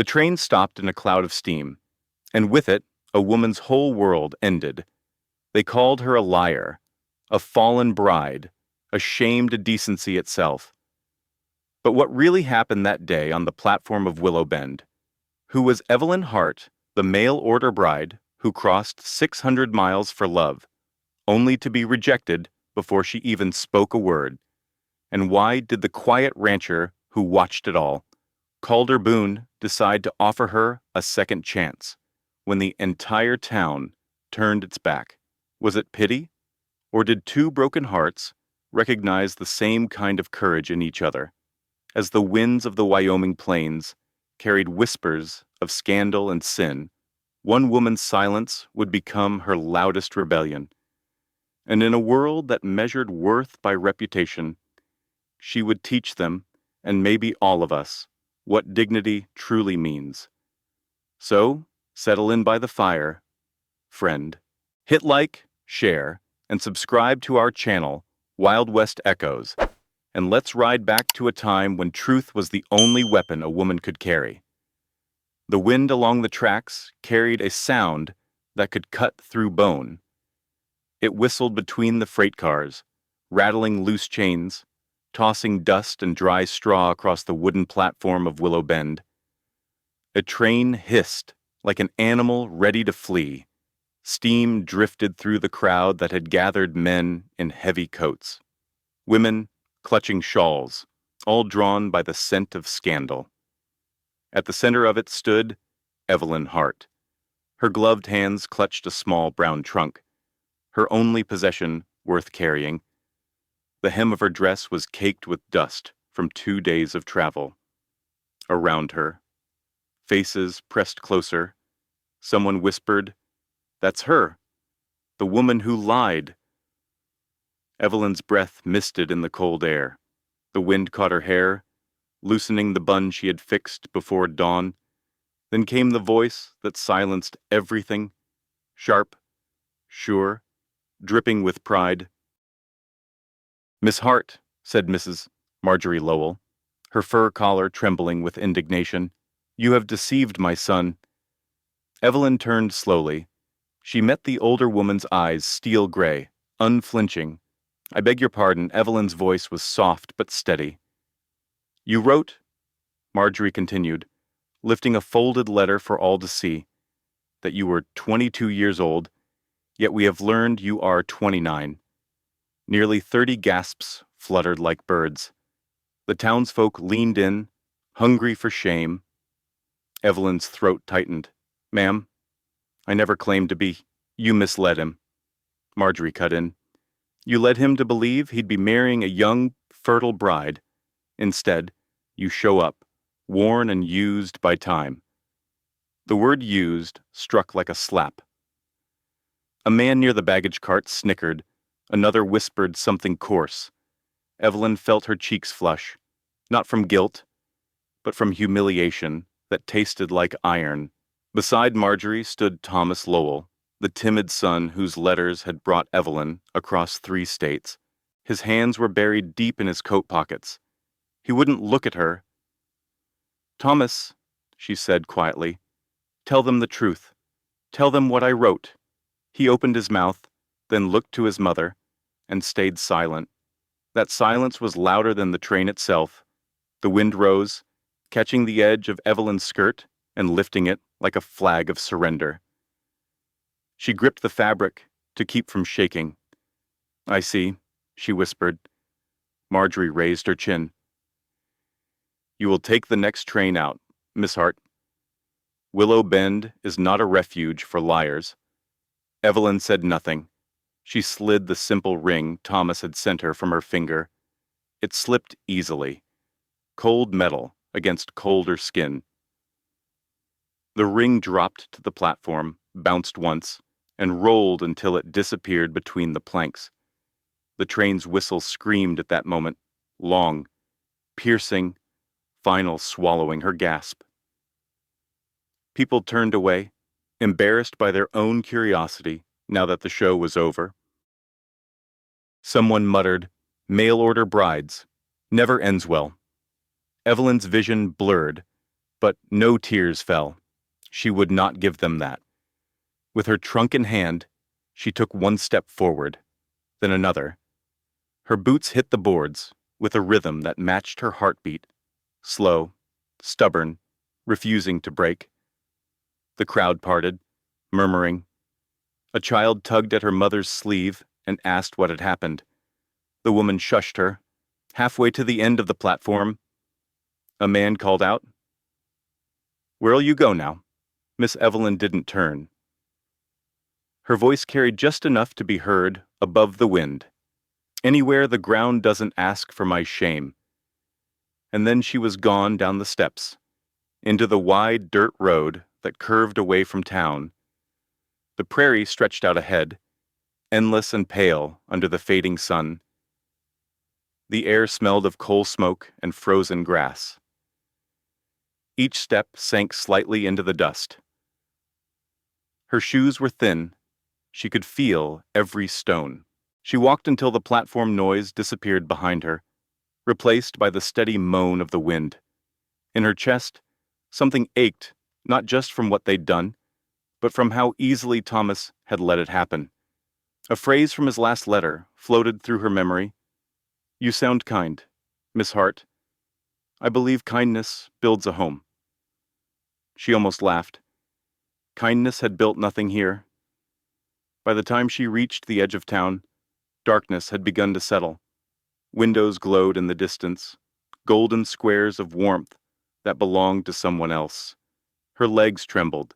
The train stopped in a cloud of steam, and with it, a woman's whole world ended. They called her a liar, a fallen bride, a shame to decency itself. But what really happened that day on the platform of Willow Bend? Who was Evelyn Hart, the mail-order bride who crossed 600 miles for love, only to be rejected before she even spoke a word? And why did the quiet rancher who watched it all, Calder Boone, decide to offer her a second chance when the entire town turned its back? Was it pity? Or did two broken hearts recognize the same kind of courage in each other? As the winds of the Wyoming plains carried whispers of scandal and sin, one woman's silence would become her loudest rebellion. And in a world that measured worth by reputation, she would teach them, and maybe all of us, what dignity truly means. So, settle in by the fire, friend. Hit like, share, and subscribe to our channel, Wild West Echoes, and let's ride back to a time when truth was the only weapon a woman could carry. The wind along the tracks carried a sound that could cut through bone. It whistled between the freight cars, rattling loose chains, tossing dust and dry straw across the wooden platform of Willow Bend. A train hissed like an animal ready to flee. Steam drifted through the crowd that had gathered men in heavy coats, women clutching shawls, all drawn by the scent of scandal. At the center of it stood Evelyn Hart. Her gloved hands clutched a small brown trunk, her only possession worth carrying. The hem of her dress was caked with dust from 2 days of travel. Around her, faces pressed closer, someone whispered, "That's her, the woman who lied." Evelyn's breath misted in the cold air. The wind caught her hair, loosening the bun she had fixed before dawn. Then came the voice that silenced everything, sharp, sure, dripping with pride. "Miss Hart," said Mrs. Marjorie Lowell, her fur collar trembling with indignation, "you have deceived my son." Evelyn turned slowly. She met the older woman's eyes, steel gray, unflinching. "I beg your pardon," Evelyn's voice was soft but steady. "You wrote," Marjorie continued, lifting a folded letter for all to see, "that you were 22 years old, yet we have learned you are 29. Nearly 30 gasps fluttered like birds. The townsfolk leaned in, hungry for shame. Evelyn's throat tightened. "Ma'am, I never claimed to be. You misled him." Marjorie cut in. "You led him to believe he'd be marrying a young, fertile bride. Instead, you show up, worn and used by time." The word used struck like a slap. A man near the baggage cart snickered. Another whispered something coarse. Evelyn felt her cheeks flush, not from guilt, but from humiliation that tasted like iron. Beside Marjorie stood Thomas Lowell, the timid son whose letters had brought Evelyn across 3 states. His hands were buried deep in his coat pockets. He wouldn't look at her. "Thomas," she said quietly, "tell them the truth. Tell them what I wrote." He opened his mouth, then looked to his mother, and stayed silent. That silence was louder than the train itself. The wind rose, catching the edge of Evelyn's skirt and lifting it like a flag of surrender. She gripped the fabric to keep from shaking. "I see," she whispered. Marjorie raised her chin. "You will take the next train out, Miss Hart. Willow Bend is not a refuge for liars." Evelyn said nothing. She slid the simple ring Thomas had sent her from her finger. It slipped easily. Cold metal against colder skin. The ring dropped to the platform, bounced once, and rolled until it disappeared between the planks. The train's whistle screamed at that moment, long, piercing, final swallowing her gasp. People turned away, embarrassed by their own curiosity now that the show was over. Someone muttered, "Mail-order brides. Never ends well." Evelyn's vision blurred. But no tears fell. She would not give them that. With her trunk in hand, she took one step forward, then another. Her boots hit the boards with a rhythm that matched her heartbeat, slow, stubborn, refusing to break. The crowd parted, murmuring. A child tugged at her mother's sleeve and asked what had happened. The woman shushed her. Halfway to the end of the platform, a man called out, "Where'll you go now?" Miss Evelyn didn't turn. Her voice carried just enough to be heard above the wind. "Anywhere the ground doesn't ask for my shame." And then she was gone down the steps, into the wide dirt road that curved away from town. The prairie stretched out ahead, endless and pale under the fading sun. The air smelled of coal smoke and frozen grass. Each step sank slightly into the dust. Her shoes were thin. She could feel every stone. She walked until the platform noise disappeared behind her, replaced by the steady moan of the wind. In her chest, something ached, not just from what they'd done, but from how easily Thomas had let it happen. A phrase from his last letter floated through her memory. "You sound kind, Miss Hart. I believe kindness builds a home." She almost laughed. Kindness had built nothing here. By the time she reached the edge of town, darkness had begun to settle. Windows glowed in the distance, golden squares of warmth that belonged to someone else. Her legs trembled.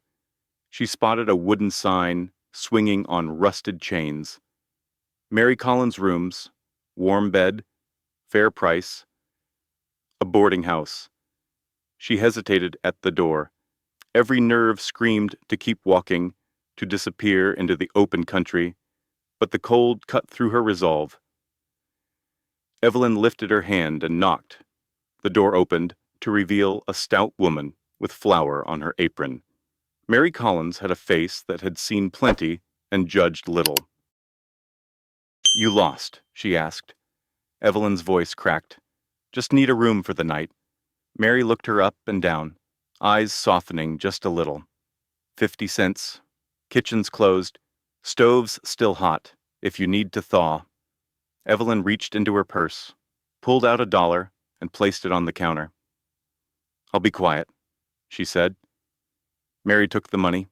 She spotted a wooden sign swinging on rusted chains. Mary Collins' rooms, warm bed, fair price, a boarding house. She hesitated at the door. Every nerve screamed to keep walking, to disappear into the open country, but the cold cut through her resolve. Evelyn lifted her hand and knocked. The door opened to reveal a stout woman with flour on her apron. Mary Collins had a face that had seen plenty and judged little. "You lost?" she asked. Evelyn's voice cracked. "Just need a room for the night." Mary looked her up and down, eyes softening just a little. 50 cents. Kitchen's closed. Stove's still hot, if you need to thaw. Evelyn reached into her purse, pulled out $1, and placed it on the counter. "I'll be quiet," she said. Mary took the money,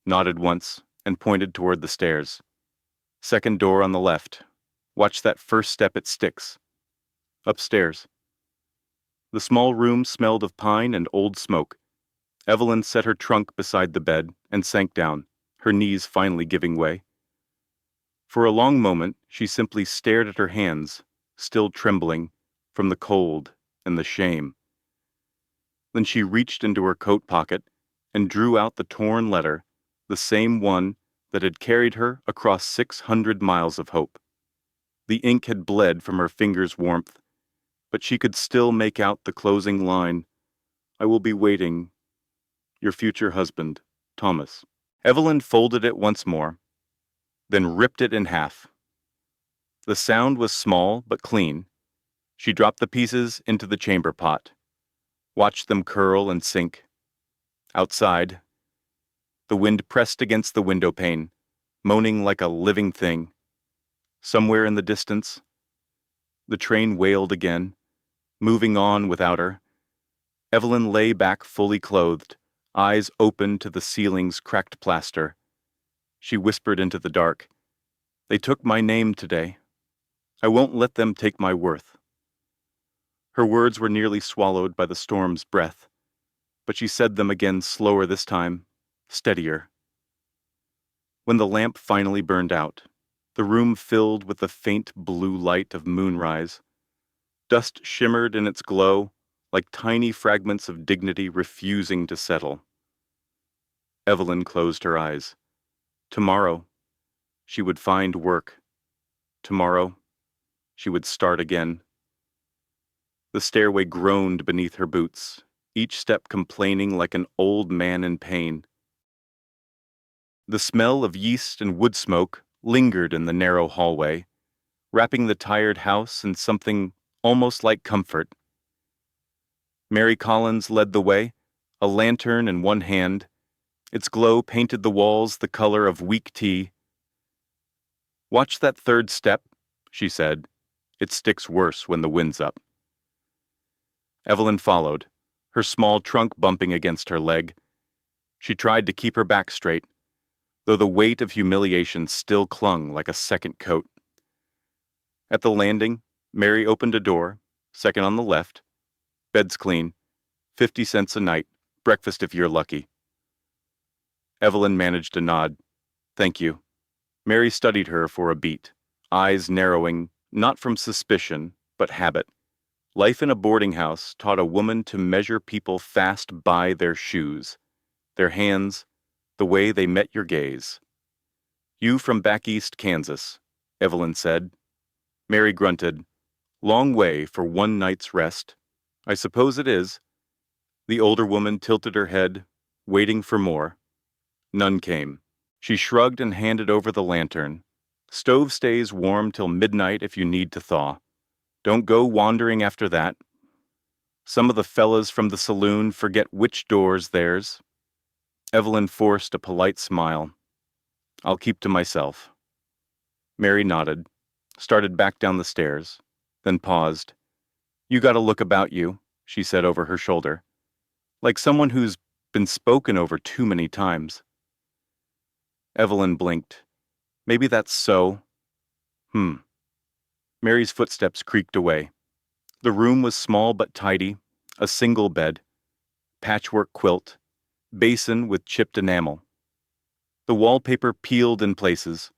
nodded once, and pointed toward the stairs. "Second door on the left. Watch that first step, it sticks." Upstairs. The small room smelled of pine and old smoke. Evelyn set her trunk beside the bed and sank down, her knees finally giving way. For a long moment, she simply stared at her hands, still trembling from the cold and the shame. Then she reached into her coat pocket and drew out the torn letter, the same one that had carried her across 600 miles of hope. The ink had bled from her fingers' warmth, but she could still make out the closing line, "I will be waiting. Your future husband, Thomas." Evelyn folded it once more, then ripped it in half. The sound was small but clean. She dropped the pieces into the chamber pot, watched them curl and sink. Outside, the wind pressed against the window pane, moaning like a living thing. Somewhere in the distance, the train wailed again, moving on without her. Evelyn lay back fully clothed, eyes open to the ceiling's cracked plaster. She whispered into the dark, "They took my name today. I won't let them take my worth." Her words were nearly swallowed by the storm's breath, but she said them again slower this time, steadier. When the lamp finally burned out, the room filled with the faint blue light of moonrise. Dust shimmered in its glow, like tiny fragments of dignity refusing to settle. Evelyn closed her eyes. Tomorrow, she would find work. Tomorrow, she would start again. The stairway groaned beneath her boots, each step complaining like an old man in pain. The smell of yeast and wood smoke lingered in the narrow hallway, wrapping the tired house in something almost like comfort. Mary Collins led the way, a lantern in one hand. Its glow painted the walls the color of weak tea. "Watch that third step," she said. "It sticks worse when the wind's up." Evelyn followed, her small trunk bumping against her leg. She tried to keep her back straight, though the weight of humiliation still clung like a second coat. At the landing, Mary opened a door, second on the left. "Bed's clean. 50 cents a night. Breakfast if you're lucky." Evelyn managed a nod. "Thank you." Mary studied her for a beat, eyes narrowing, not from suspicion, but habit. Life in a boarding house taught a woman to measure people fast by their shoes, their hands, the way they met your gaze. "You from back east Kansas," Evelyn said. Mary grunted. "Long way for one night's rest." "I suppose it is." The older woman tilted her head, waiting for more. None came. She shrugged and handed over the lantern. "Stove stays warm till midnight if you need to thaw. Don't go wandering after that. Some of the fellas from the saloon forget which door's theirs." Evelyn forced a polite smile. "I'll keep to myself." Mary nodded, started back down the stairs, then paused. "You gotta look about you," she said over her shoulder, like someone who's been spoken over too many times. Evelyn blinked. "Maybe that's so." Mary's footsteps creaked away. The room was small but tidy, a single bed, patchwork quilt, basin with chipped enamel. The wallpaper peeled in places,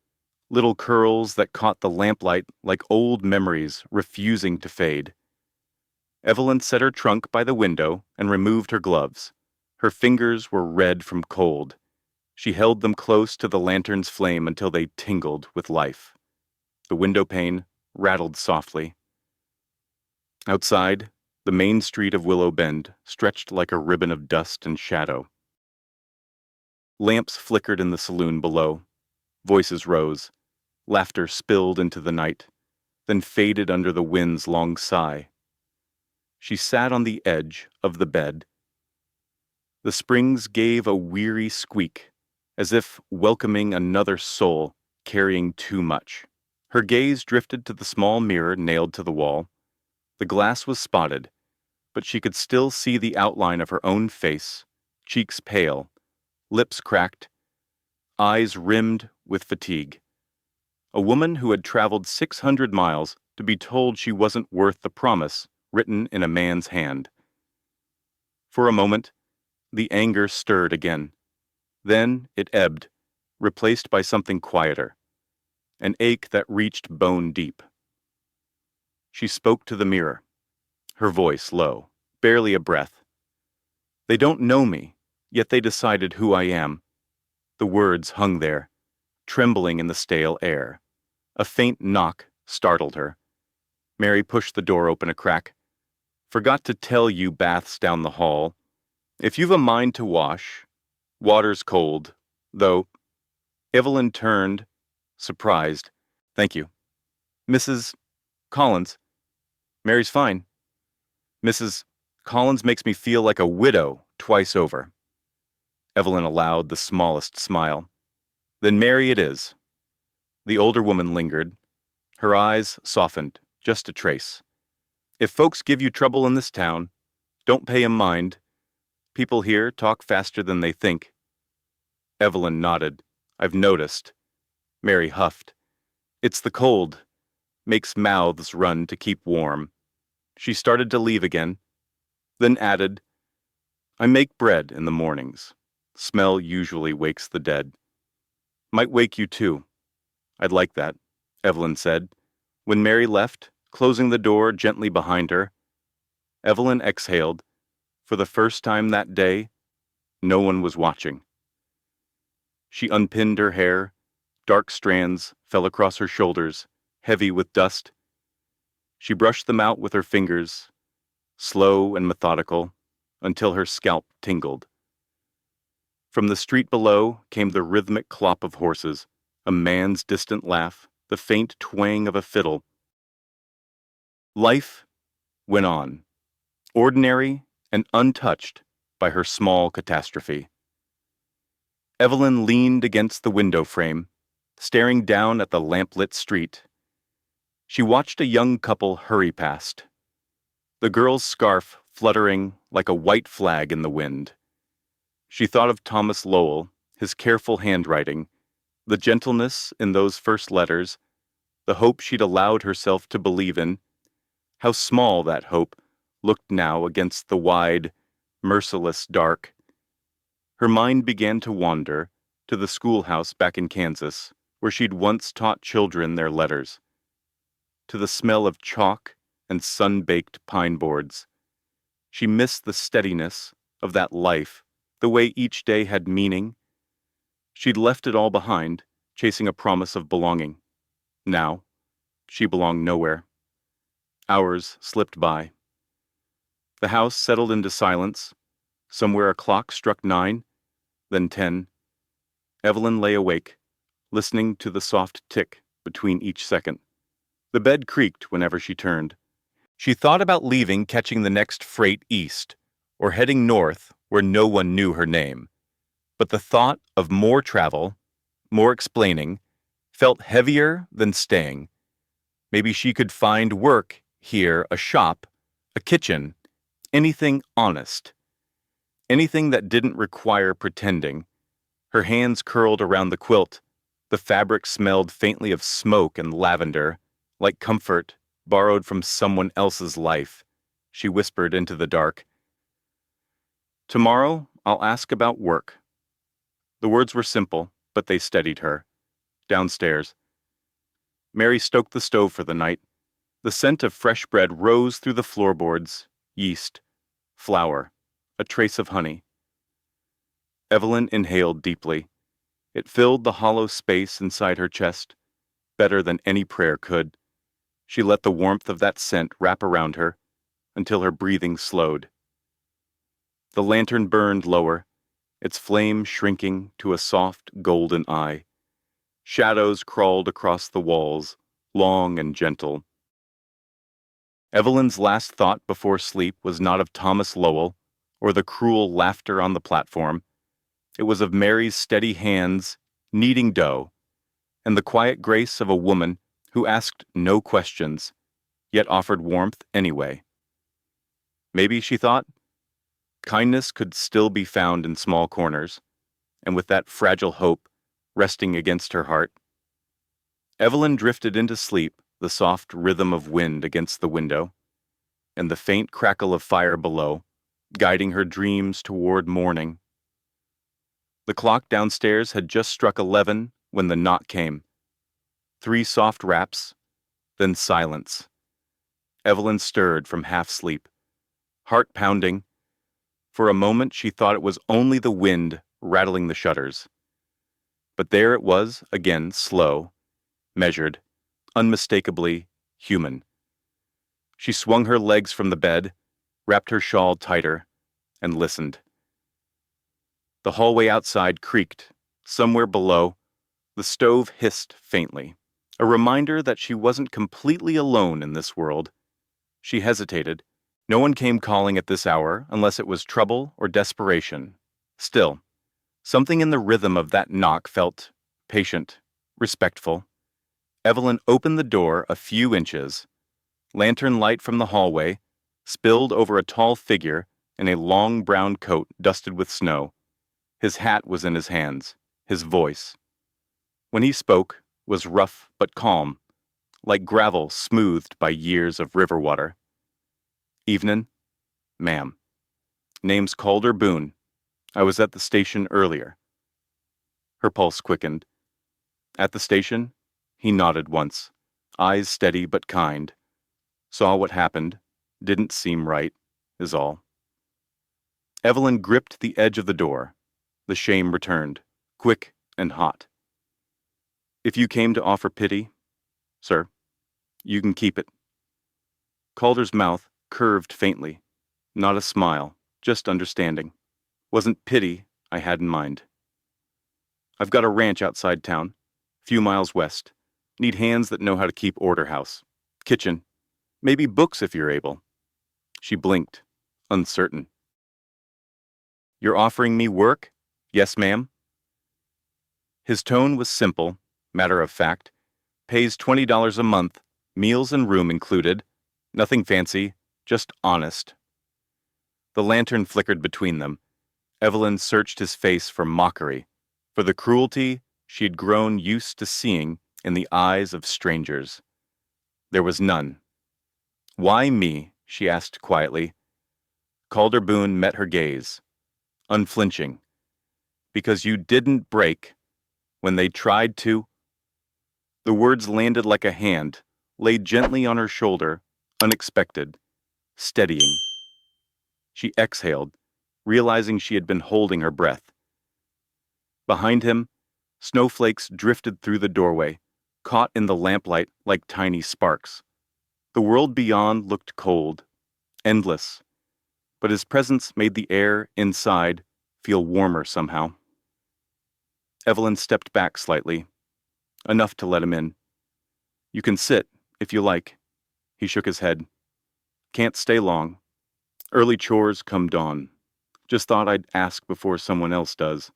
little curls that caught the lamplight like old memories refusing to fade. Evelyn set her trunk by the window and removed her gloves. Her fingers were red from cold. She held them close to the lantern's flame until they tingled with life. The window pane rattled softly. Outside, the main street of Willow Bend stretched like a ribbon of dust and shadow. Lamps flickered in the saloon below. Voices rose. Laughter spilled into the night, then faded under the wind's long sigh. She sat on the edge of the bed. The springs gave a weary squeak, as if welcoming another soul carrying too much. Her gaze drifted to the small mirror nailed to the wall. The glass was spotted, but she could still see the outline of her own face, cheeks pale, lips cracked, eyes rimmed with fatigue. A woman who had traveled 600 miles to be told she wasn't worth the promise written in a man's hand. For a moment, the anger stirred again. Then it ebbed, replaced by something quieter, an ache that reached bone deep. She spoke to the mirror, her voice low, barely a breath. "They don't know me, yet they decided who I am." The words hung there, trembling in the stale air. A faint knock startled her. Mary pushed the door open a crack. "Forgot to tell you baths down the hall. If you've a mind to wash, water's cold, though." Evelyn turned, surprised. "Thank you. Mrs. Collins." "Mary's fine." "Mrs. Collins makes me feel like a widow twice over." Evelyn allowed the smallest smile. "Then Mary it is." The older woman lingered. Her eyes softened, just a trace. "If folks give you trouble in this town, don't pay 'em mind. People here talk faster than they think." Evelyn nodded. "I've noticed." Mary huffed. "It's the cold. Makes mouths run to keep warm." She started to leave again, then added, "I make bread in the mornings. Smell usually wakes the dead." "Might wake you too." "I'd like that," Evelyn said. When Mary left, closing the door gently behind her, Evelyn exhaled. For the first time that day, no one was watching. She unpinned her hair. Dark strands fell across her shoulders, heavy with dust. She brushed them out with her fingers, slow and methodical, until her scalp tingled. From the street below came the rhythmic clop of horses, a man's distant laugh, the faint twang of a fiddle. Life went on, ordinary and untouched by her small catastrophe. Evelyn leaned against the window frame, staring down at the lamplit street. She watched a young couple hurry past, the girl's scarf fluttering like a white flag in the wind. She thought of Thomas Lowell, his careful handwriting, the gentleness in those first letters, the hope she'd allowed herself to believe in. How small that hope looked now against the wide, merciless dark. Her mind began to wander to the schoolhouse back in Kansas, where she'd once taught children their letters, to the smell of chalk and sun-baked pine boards. She missed the steadiness of that life, the way each day had meaning. She'd left it all behind, chasing a promise of belonging. Now, she belonged nowhere. Hours slipped by. The house settled into silence. Somewhere a clock struck 9, then 10. Evelyn lay awake, listening to the soft tick between each second. The bed creaked whenever she turned. She thought about leaving, catching the next freight east, or heading north where no one knew her name. But the thought of more travel, more explaining, felt heavier than staying. Maybe she could find work here, a shop, a kitchen, anything honest. Anything that didn't require pretending. Her hands curled around the quilt. The fabric smelled faintly of smoke and lavender, like comfort borrowed from someone else's life. She whispered into the dark. "Tomorrow, I'll ask about work." The words were simple, but they steadied her. Downstairs, Mary stoked the stove for the night. The scent of fresh bread rose through the floorboards, yeast, flour, a trace of honey. Evelyn inhaled deeply. It filled the hollow space inside her chest, better than any prayer could. She let the warmth of that scent wrap around her until her breathing slowed. The lantern burned lower, its flame shrinking to a soft golden eye. Shadows crawled across the walls, long and gentle. Evelyn's last thought before sleep was not of Thomas Lowell or the cruel laughter on the platform. It was of Mary's steady hands kneading dough, and the quiet grace of a woman who asked no questions, yet offered warmth anyway. Maybe, she thought, kindness could still be found in small corners, and with that fragile hope resting against her heart. Evelyn drifted into sleep, the soft rhythm of wind against the window, and the faint crackle of fire below, guiding her dreams toward morning. The clock downstairs had just struck 11 when the knock came. 3 soft raps, then silence. Evelyn stirred from half-sleep, heart pounding. For a moment she thought it was only the wind rattling the shutters. But there it was, again, slow, measured, unmistakably human. She swung her legs from the bed, wrapped her shawl tighter, and listened. The hallway outside creaked. Somewhere below, the stove hissed faintly, a reminder that she wasn't completely alone in this world. She hesitated. No one came calling at this hour unless it was trouble or desperation. Still, something in the rhythm of that knock felt patient, respectful. Evelyn opened the door a few inches. Lantern light from the hallway spilled over a tall figure in a long brown coat dusted with snow. His hat was in his hands, his voice, when he spoke, was rough but calm, like gravel smoothed by years of river water. "Evenin', ma'am. Name's Calder Boone. I was at the station earlier." Her pulse quickened. At the station, he nodded once, eyes steady but kind. Saw what happened, didn't seem right, is all. Evelyn gripped the edge of the door. The shame returned, quick and hot. "If you came to offer pity, sir, you can keep it." Calder's mouth curved faintly. Not a smile, just understanding. "Wasn't pity I had in mind. I've got a ranch outside town, few miles west. Need hands that know how to keep order house. Kitchen. Maybe books if you're able." She blinked, uncertain. You're offering me work? Yes, ma'am. His tone was simple, matter of fact. Pays $20 a month, meals and room included. Nothing fancy, just honest. The lantern flickered between them. Evelyn searched his face for mockery, for the cruelty she had grown used to seeing in the eyes of strangers. There was none. Why me? She asked quietly. Calder Boone met her gaze, unflinching. Because you didn't break when they tried to. The words landed like a hand, laid gently on her shoulder, unexpected, steadying. She exhaled, realizing she had been holding her breath. Behind him, snowflakes drifted through the doorway, caught in the lamplight like tiny sparks. The world beyond looked cold, endless, but his presence made the air inside feel warmer somehow. Evelyn stepped back slightly, enough to let him in. You can sit, if you like. He shook his head. Can't stay long. Early chores come dawn. Just thought I'd ask before someone else does.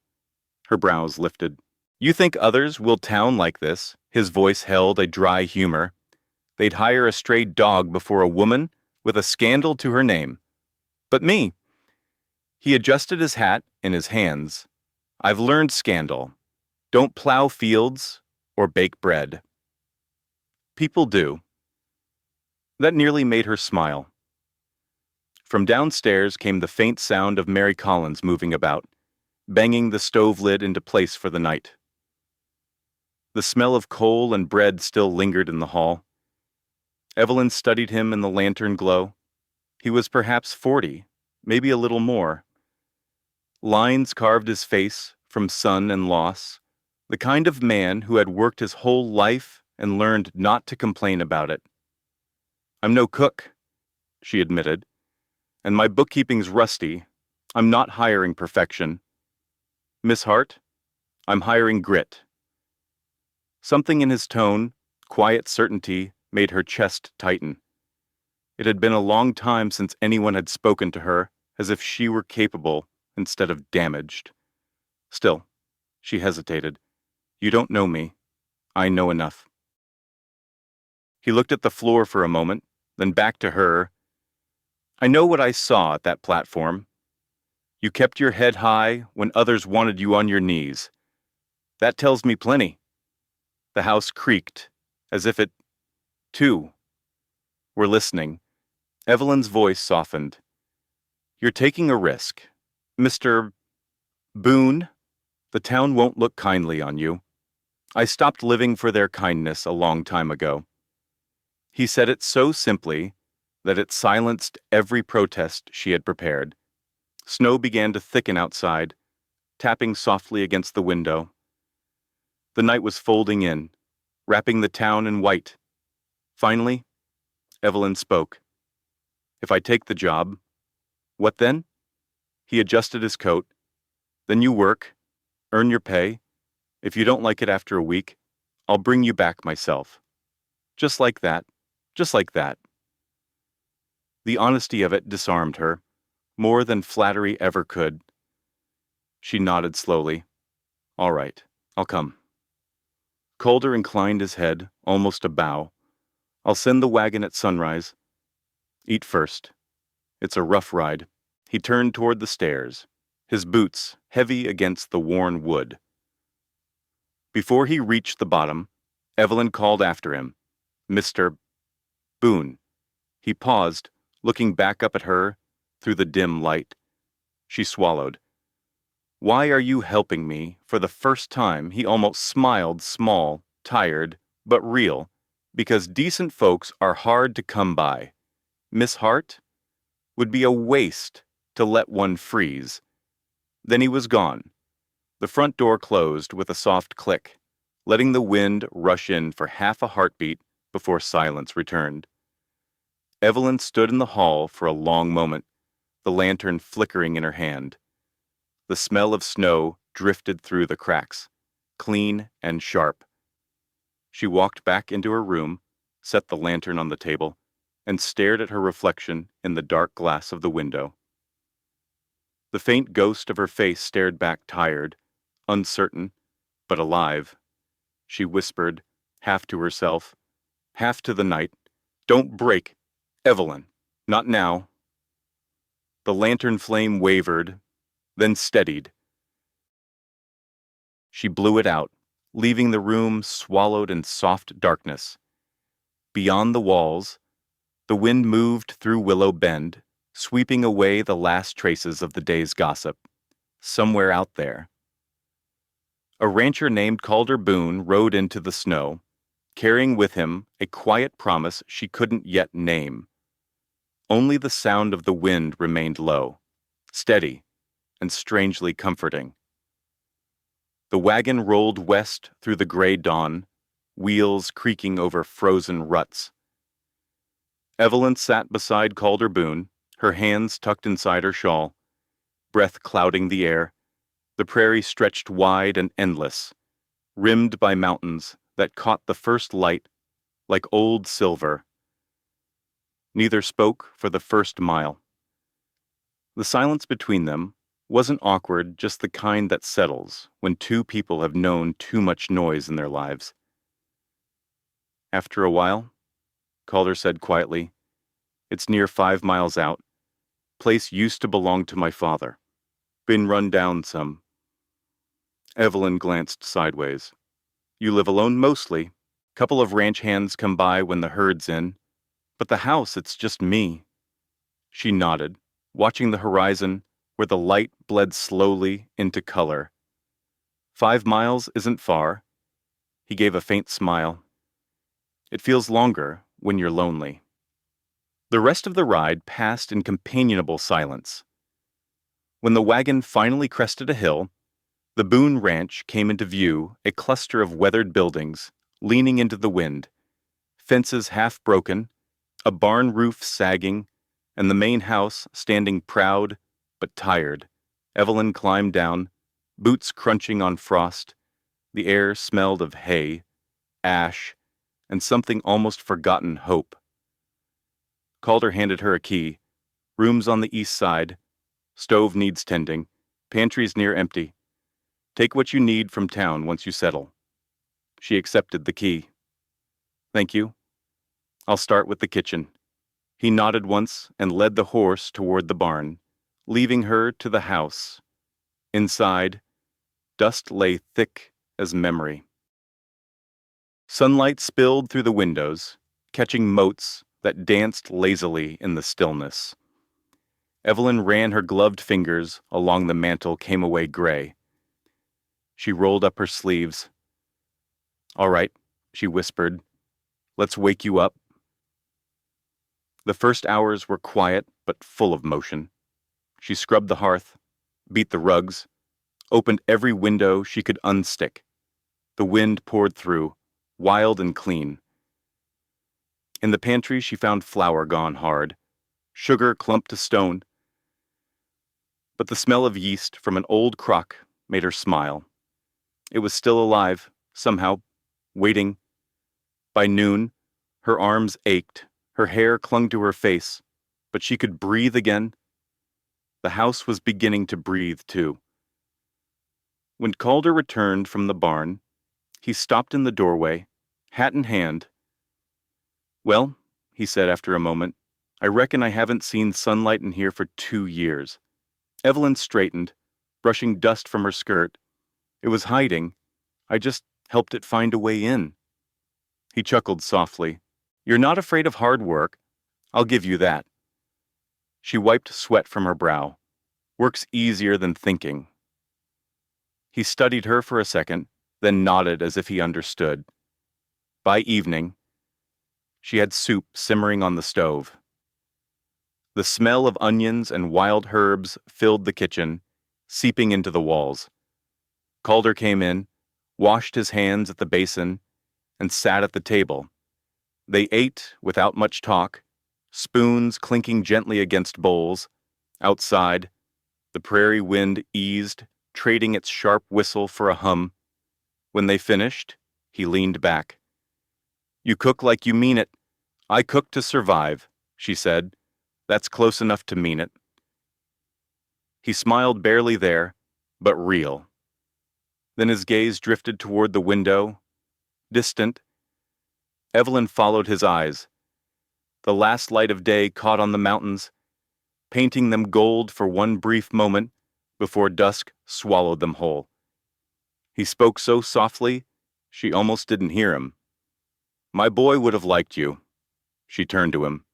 Her brows lifted. You think others will town like this? His voice held a dry humor. They'd hire a stray dog before a woman with a scandal to her name. But me. He adjusted his hat in his hands. I've learned scandal. Don't plow fields or bake bread. People do. That nearly made her smile. From downstairs came the faint sound of Mary Collins moving about, banging the stove lid into place for the night. The smell of coal and bread still lingered in the hall. Evelyn studied him in the lantern glow. He was perhaps 40, maybe a little more. Lines carved his face from sun and loss, the kind of man who had worked his whole life and learned not to complain about it. I'm no cook, she admitted, and my bookkeeping's rusty. I'm not hiring perfection. Miss Hart, I'm hiring grit. Something in his tone, quiet certainty, made her chest tighten. It had been a long time since anyone had spoken to her as if she were capable instead of damaged. Still, she hesitated. You don't know me. I know enough. He looked at the floor for a moment, then back to her. I know what I saw at that platform. You kept your head high when others wanted you on your knees. That tells me plenty. The house creaked, as if it, too, were listening. Evelyn's voice softened. You're taking a risk. Mr. Boone, the town won't look kindly on you. I stopped living for their kindness a long time ago. He said it so simply that it silenced every protest she had prepared. Snow began to thicken outside, tapping softly against the window. The night was folding in, wrapping the town in white. Finally, Evelyn spoke. If I take the job, what then? He adjusted his coat. Then you work, earn your pay. If you don't like it after a week, I'll bring you back myself. Just like that, just like that. The honesty of it disarmed her, more than flattery ever could. She nodded slowly. All right, I'll come. Calder inclined his head, almost a bow. I'll send the wagon at sunrise. Eat first. It's a rough ride. He turned toward the stairs, his boots heavy against the worn wood. Before he reached the bottom, Evelyn called after him, Mr. Boone. He paused, looking back up at her through the dim light. She swallowed. Why are you helping me? For the first time, he almost smiled, small, tired, but real, because decent folks are hard to come by. Miss Hart? Would be a waste to let one freeze. Then he was gone. The front door closed with a soft click, letting the wind rush in for half a heartbeat before silence returned. Evelyn stood in the hall for a long moment, the lantern flickering in her hand. The smell of snow drifted through the cracks, clean and sharp. She walked back into her room, set the lantern on the table, and stared at her reflection in the dark glass of the window. The faint ghost of her face stared back tired, uncertain, but alive. She whispered, half to herself, half to the night, "Don't break, Evelyn. Not now." The lantern flame wavered, then steadied. She blew it out, leaving the room swallowed in soft darkness. Beyond the walls, the wind moved through Willow Bend, sweeping away the last traces of the day's gossip. Somewhere out there, a rancher named Calder Boone rode into the snow, carrying with him a quiet promise she couldn't yet name. Only the sound of the wind remained low, steady, and strangely comforting. The wagon rolled west through the gray dawn, wheels creaking over frozen ruts. Evelyn sat beside Calder Boone, her hands tucked inside her shawl, breath clouding the air. The prairie stretched wide and endless, rimmed by mountains that caught the first light like old silver. Neither spoke for the first mile. The silence between them wasn't awkward, just the kind that settles when two people have known too much noise in their lives. After a while, Calder said quietly, "It's near 5 miles out. Place used to belong to my father. Been run down some." Evelyn glanced sideways. "You live alone mostly. Couple of ranch hands come by when the herd's in. But the house, it's just me." She nodded, watching the horizon where the light bled slowly into color. 5 miles isn't far. He gave a faint smile. It feels longer when you're lonely. The rest of the ride passed in companionable silence. When the wagon finally crested a hill, the Boone Ranch came into view, a cluster of weathered buildings leaning into the wind, fences half broken, a barn roof sagging, and the main house standing proud but tired. Evelyn climbed down, boots crunching on frost. The air smelled of hay, ash, and something almost forgotten hope. Calder handed her a key. "Rooms on the east side. Stove needs tending. Pantry's near empty. Take what you need from town once you settle." She accepted the key. "Thank you. I'll start with the kitchen." He nodded once and led the horse toward the barn, leaving her to the house. Inside, dust lay thick as memory. Sunlight spilled through the windows, catching motes that danced lazily in the stillness. Evelyn ran her gloved fingers along the mantle came-away gray. She rolled up her sleeves. "All right," she whispered. "Let's wake you up." The first hours were quiet but full of motion. She scrubbed the hearth, beat the rugs, opened every window she could unstick. The wind poured through, wild and clean. In the pantry she found flour gone hard, sugar clumped to stone. But the smell of yeast from an old crock made her smile. It was still alive, somehow, waiting. By noon, her arms ached, her hair clung to her face, but she could breathe again. The house was beginning to breathe, too. When Calder returned from the barn, he stopped in the doorway, hat in hand. "Well," he said after a moment, "I reckon I haven't seen sunlight in here for 2 years." Evelyn straightened, brushing dust from her skirt. "It was hiding. I just helped it find a way in." He chuckled softly. "You're not afraid of hard work. I'll give you that." She wiped sweat from her brow. "Work's easier than thinking." He studied her for a second, then nodded as if he understood. By evening, she had soup simmering on the stove. The smell of onions and wild herbs filled the kitchen, seeping into the walls. Calder came in, washed his hands at the basin, and sat at the table. They ate without much talk, spoons clinking gently against bowls. Outside, the prairie wind eased, trading its sharp whistle for a hum. When they finished, he leaned back. "You cook like you mean it." "I cook to survive," she said. "That's close enough to mean it." He smiled barely there, but real. Then his gaze drifted toward the window, distant. Evelyn followed his eyes. The last light of day caught on the mountains, painting them gold for one brief moment before dusk swallowed them whole. He spoke so softly, she almost didn't hear him. "My boy would have liked you." She turned to him.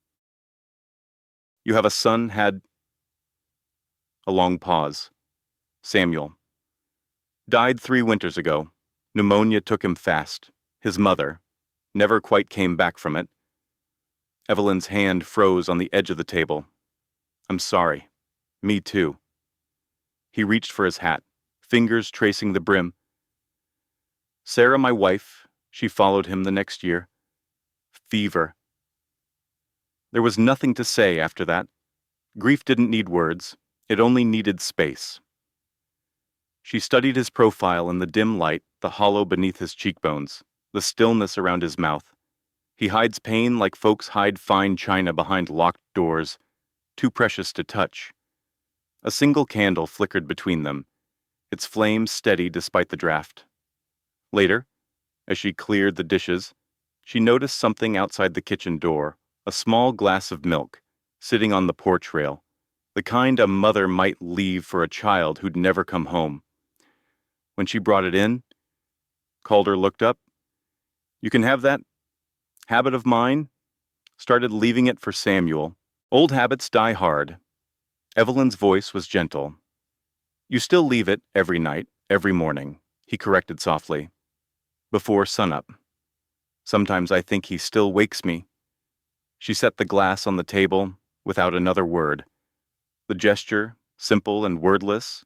"You have a son had—" A long pause. "Samuel. Died 3 winters ago. Pneumonia took him fast. His mother never quite came back from it." Evelyn's hand froze on the edge of the table. "I'm sorry. Me too." He reached for his hat, fingers tracing the brim. "Sarah, my wife, she followed him the next year. Fever." There was nothing to say after that. Grief didn't need words. It only needed space. She studied his profile in the dim light, the hollow beneath his cheekbones, the stillness around his mouth. He hides pain like folks hide fine china behind locked doors, too precious to touch. A single candle flickered between them, its flame steady despite the draft. Later, as she cleared the dishes, she noticed something outside the kitchen door, a small glass of milk, sitting on the porch rail, the kind a mother might leave for a child who'd never come home. When she brought it in, Calder looked up. "You can have that habit of mine." Started leaving it for Samuel. Old habits die hard. Evelyn's voice was gentle. "You still leave it every night, every morning," he corrected softly. "Before sunup. Sometimes I think he still wakes me." She set the glass on the table without another word. The gesture, simple and wordless,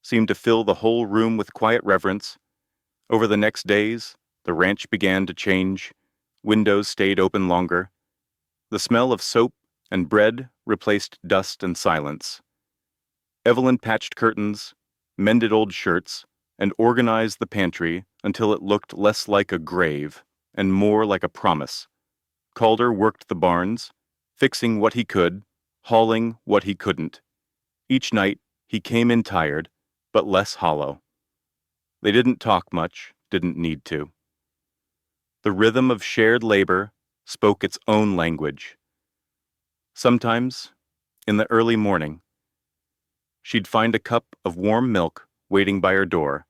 seemed to fill the whole room with quiet reverence. Over the next days, the ranch began to change. Windows stayed open longer. The smell of soap and bread replaced dust and silence. Evelyn patched curtains, mended old shirts, and organized the pantry until it looked less like a grave and more like a promise. Calder worked the barns, fixing what he could, hauling what he couldn't. Each night, he came in tired, but less hollow. They didn't talk much, didn't need to. The rhythm of shared labor spoke its own language. Sometimes, in the early morning, she'd find a cup of warm milk waiting by her door.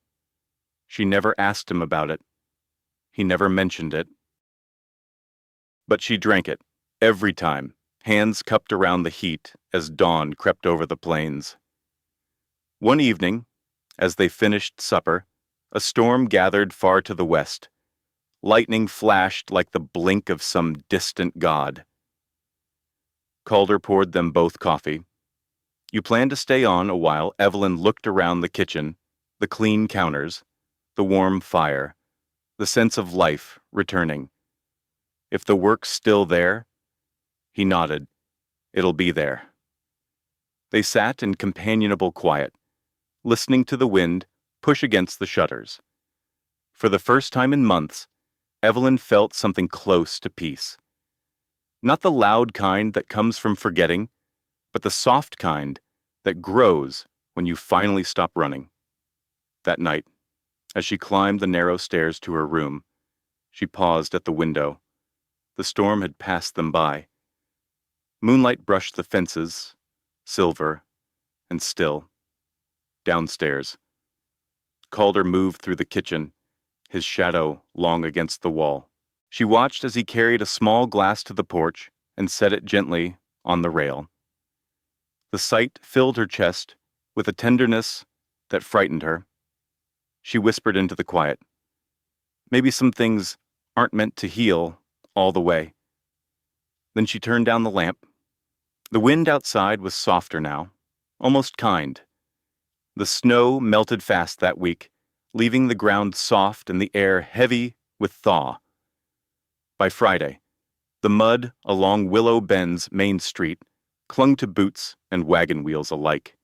She never asked him about it. He never mentioned it. But she drank it, every time, hands cupped around the heat as dawn crept over the plains. One evening, as they finished supper, a storm gathered far to the west. Lightning flashed like the blink of some distant god. Calder poured them both coffee. "You plan to stay on a while?" Evelyn looked around the kitchen, the clean counters, the warm fire, the sense of life returning. "If the work's still there?" He nodded. "It'll be there." They sat in companionable quiet, listening to the wind push against the shutters. For the first time in months, Evelyn felt something close to peace. Not the loud kind that comes from forgetting, but the soft kind that grows when you finally stop running. That night, as she climbed the narrow stairs to her room, she paused at the window. The storm had passed them by. Moonlight brushed the fences, silver and still. Downstairs, Calder moved through the kitchen, his shadow long against the wall. She watched as he carried a small glass to the porch and set it gently on the rail. The sight filled her chest with a tenderness that frightened her. She whispered into the quiet, "Maybe some things aren't meant to heal all the way." Then she turned down the lamp. The wind outside was softer now, almost kind. The snow melted fast that week, leaving the ground soft and the air heavy with thaw. By Friday, the mud along Willow Bend's main street clung to boots and wagon wheels alike,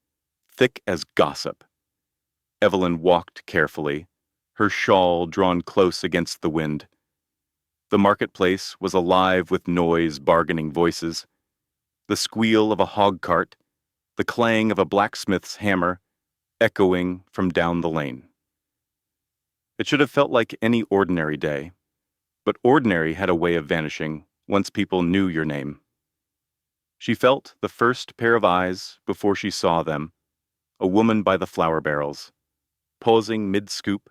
thick as gossip. Evelyn walked carefully, her shawl drawn close against the wind. The marketplace was alive with noise, bargaining voices. The squeal of a hog cart, the clang of a blacksmith's hammer echoing from down the lane. It should have felt like any ordinary day, but ordinary had a way of vanishing once people knew your name. She felt the first pair of eyes before she saw them, a woman by the flour barrels, pausing mid-scoop,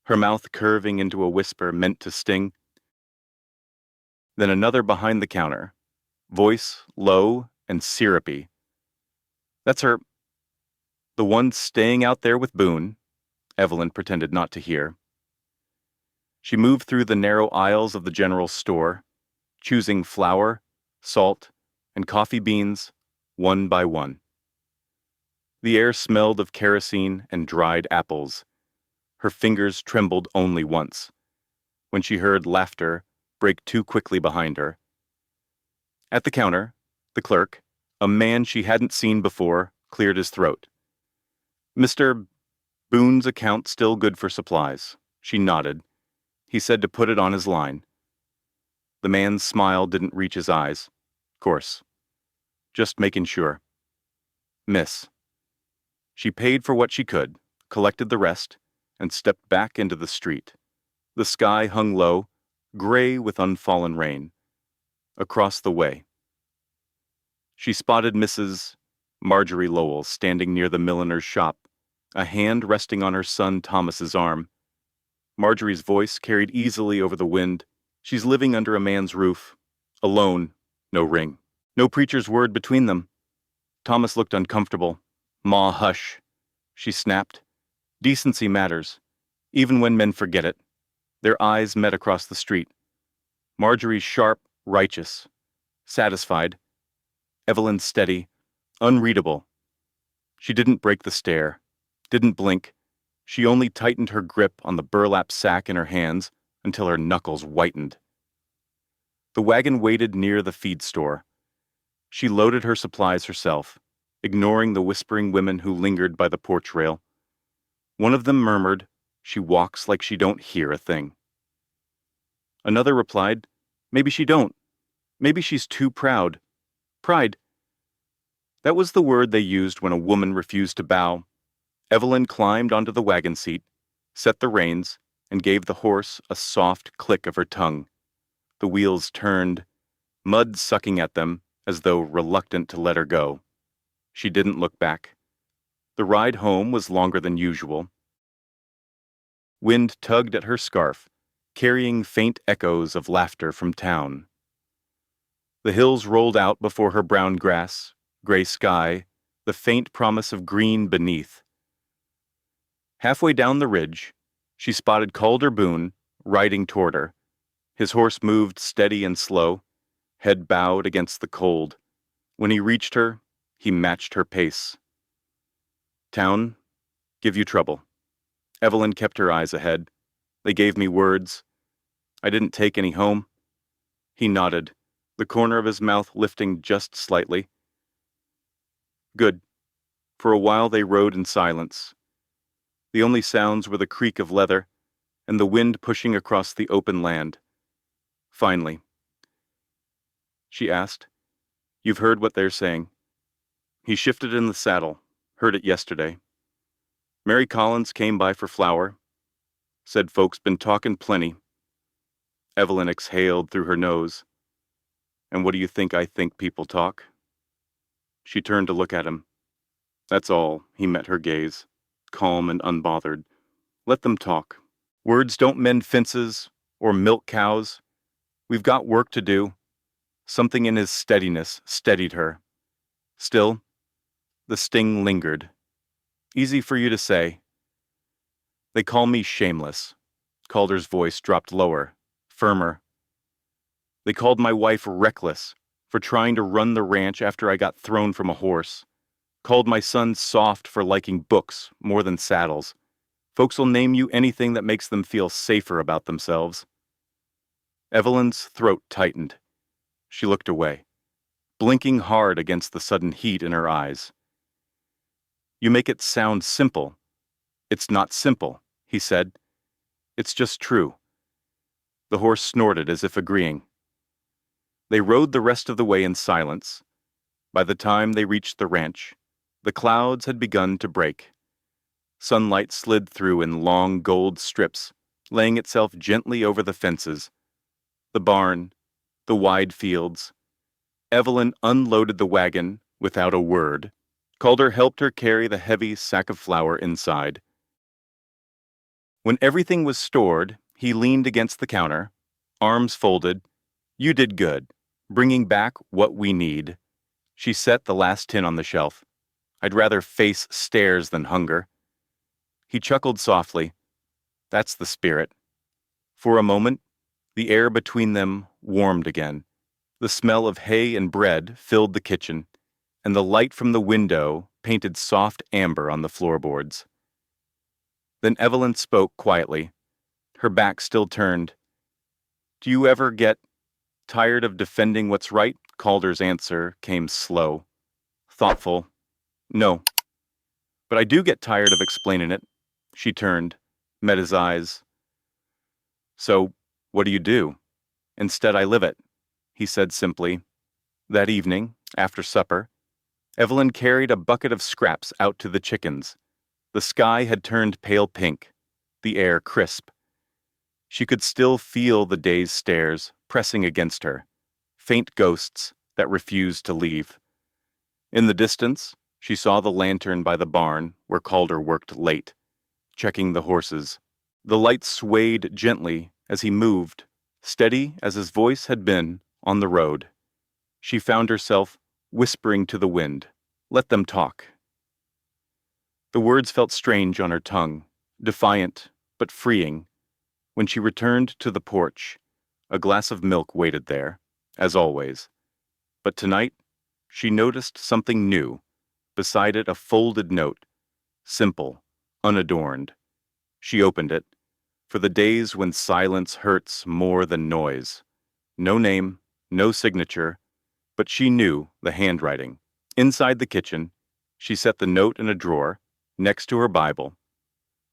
her mouth curving into a whisper meant to sting. Then another behind the counter, voice low and syrupy. That's her. The one staying out there with Boone. Evelyn pretended not to hear. She moved through the narrow aisles of the general store, choosing flour, salt, and coffee beans one by one. The air smelled of kerosene and dried apples. Her fingers trembled only once, when she heard laughter break too quickly behind her. At the counter, the clerk, a man she hadn't seen before, cleared his throat. "Mr. Boone's account still good for supplies." She nodded. He said to put it on his line. The man's smile didn't reach his eyes. "Course. Just making sure." "Miss." She paid for what she could, collected the rest, and stepped back into the street. The sky hung low, gray with unfallen rain. Across the way, she spotted Mrs. Marjorie Lowell standing near the milliner's shop, a hand resting on her son Thomas's arm. Marjorie's voice carried easily over the wind. She's living under a man's roof, alone, no ring, no preacher's word between them. Thomas looked uncomfortable. "Ma, hush," she snapped. "Decency matters, even when men forget it." Their eyes met across the street. Marjorie's sharp, righteous, satisfied. Evelyn steady, unreadable. She didn't break the stare, didn't blink. She only tightened her grip on the burlap sack in her hands until her knuckles whitened. The wagon waited near the feed store. She loaded her supplies herself, ignoring the whispering women who lingered by the porch rail. One of them murmured, "She walks like she don't hear a thing." Another replied, "Maybe she don't. Maybe she's too proud." Pride. That was the word they used when a woman refused to bow. Evelyn climbed onto the wagon seat, set the reins, and gave the horse a soft click of her tongue. The wheels turned, mud sucking at them as though reluctant to let her go. She didn't look back. The ride home was longer than usual. Wind tugged at her scarf, carrying faint echoes of laughter from town. The hills rolled out before her brown grass, gray sky, the faint promise of green beneath. Halfway down the ridge, she spotted Calder Boone riding toward her. His horse moved steady and slow, head bowed against the cold. When he reached her, he matched her pace. "Town, give you trouble." Evelyn kept her eyes ahead. "They gave me words. I didn't take any home." He nodded, the corner of his mouth lifting just slightly. "Good." For a while they rode in silence. The only sounds were the creak of leather and the wind pushing across the open land. Finally, she asked, "You've heard what they're saying?" He shifted in the saddle, heard it yesterday. "Mary Collins came by for flour. Said folks been talking plenty." Evelyn exhaled through her nose. "And what do you think I think people talk?" She turned to look at him. "That's all." He met her gaze, calm and unbothered. "Let them talk. Words don't mend fences or milk cows. We've got work to do." Something in his steadiness steadied her. Still, the sting lingered. "Easy for you to say." "They call me shameless." Calder's voice dropped lower, firmer. "They called my wife reckless for trying to run the ranch after I got thrown from a horse. Called my son soft for liking books more than saddles. Folks will name you anything that makes them feel safer about themselves." Evelyn's throat tightened. She looked away, blinking hard against the sudden heat in her eyes. "You make it sound simple." "It's not simple," he said. "It's just true." The horse snorted as if agreeing. They rode the rest of the way in silence. By the time they reached the ranch, The clouds had begun to break. Sunlight slid through in long gold strips, laying itself gently over the fences, the barn, the wide fields. Evelyn unloaded the wagon without a word. Calder helped her carry the heavy sack of flour inside. When everything was stored, he leaned against the counter, arms folded. "You did good, bringing back what we need." She set the last tin on the shelf. "I'd rather face stairs than hunger." He chuckled softly. "That's the spirit." For a moment, the air between them warmed again. The smell of hay and bread filled the kitchen, and the light from the window painted soft amber on the floorboards. Then Evelyn spoke quietly, her back still turned. "Do you ever get tired of defending what's right?" Calder's answer came slow, thoughtful. "No. But I do get tired of explaining it." She turned, met his eyes. "So, what do you do?" "Instead, I live it," he said simply. That evening, after supper, Evelyn carried a bucket of scraps out to the chickens. The sky had turned pale pink, the air crisp. She could still feel the day's stares pressing against her, faint ghosts that refused to leave. In the distance, she saw the lantern by the barn where Calder worked late, checking the horses. The light swayed gently as he moved, steady as his voice had been on the road. She found herself whispering to the wind, "Let them talk." The words felt strange on her tongue, defiant but freeing. When she returned to the porch, a glass of milk waited there, as always. But tonight, she noticed something new. Beside it, a folded note, simple, unadorned. She opened it, for the days when silence hurts more than noise. No name, no signature, but she knew the handwriting. Inside the kitchen, she set the note in a drawer, next to her Bible,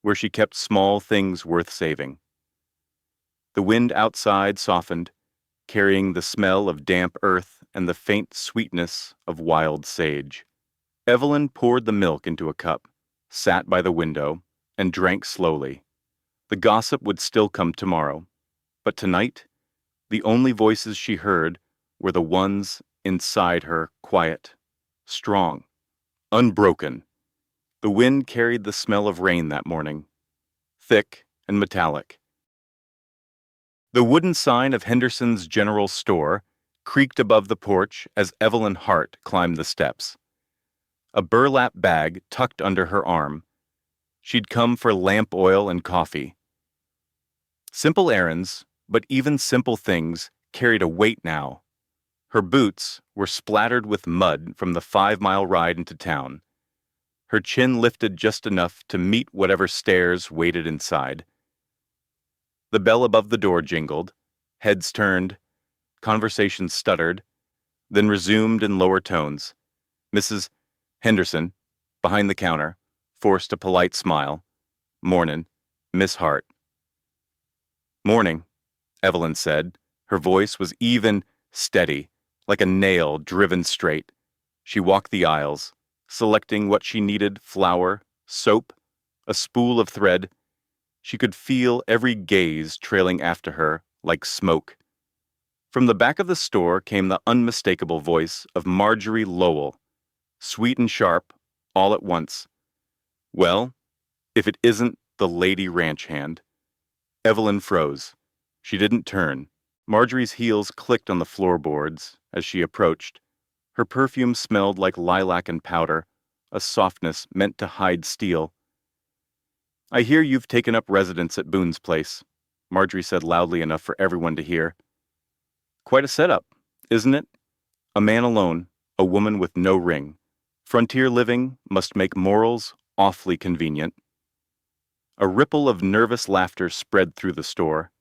where she kept small things worth saving. The wind outside softened, carrying the smell of damp earth and the faint sweetness of wild sage. Evelyn poured the milk into a cup, sat by the window, and drank slowly. The gossip would still come tomorrow, but tonight, the only voices she heard were the ones inside her, quiet, strong, unbroken. The wind carried the smell of rain that morning, thick and metallic. The wooden sign of Henderson's General Store creaked above the porch as Evelyn Hart climbed the steps. A burlap bag tucked under her arm. She'd come for lamp oil and coffee. Simple errands, but even simple things carried a weight now. Her boots were splattered with mud from the 5-mile ride into town. Her chin lifted just enough to meet whatever stares waited inside. The bell above the door jingled, heads turned, conversations stuttered, then resumed in lower tones. Mrs. Henderson, behind the counter, forced a polite smile. "Mornin', Miss Hart." "Morning," Evelyn said. Her voice was even, steady, like a nail driven straight. She walked the aisles, selecting what she needed: flour, soap, a spool of thread. She could feel every gaze trailing after her like smoke. From the back of the store came the unmistakable voice of Marjorie Lowell, sweet and sharp, all at once. "Well, if it isn't the lady ranch hand." Evelyn froze. She didn't turn. Marjorie's heels clicked on the floorboards as she approached. Her perfume smelled like lilac and powder, a softness meant to hide steel. "I hear you've taken up residence at Boone's place," Marjorie said loudly enough for everyone to hear. "Quite a setup, isn't it? A man alone, a woman with no ring. Frontier living must make morals awfully convenient." A ripple of nervous laughter spread through the store.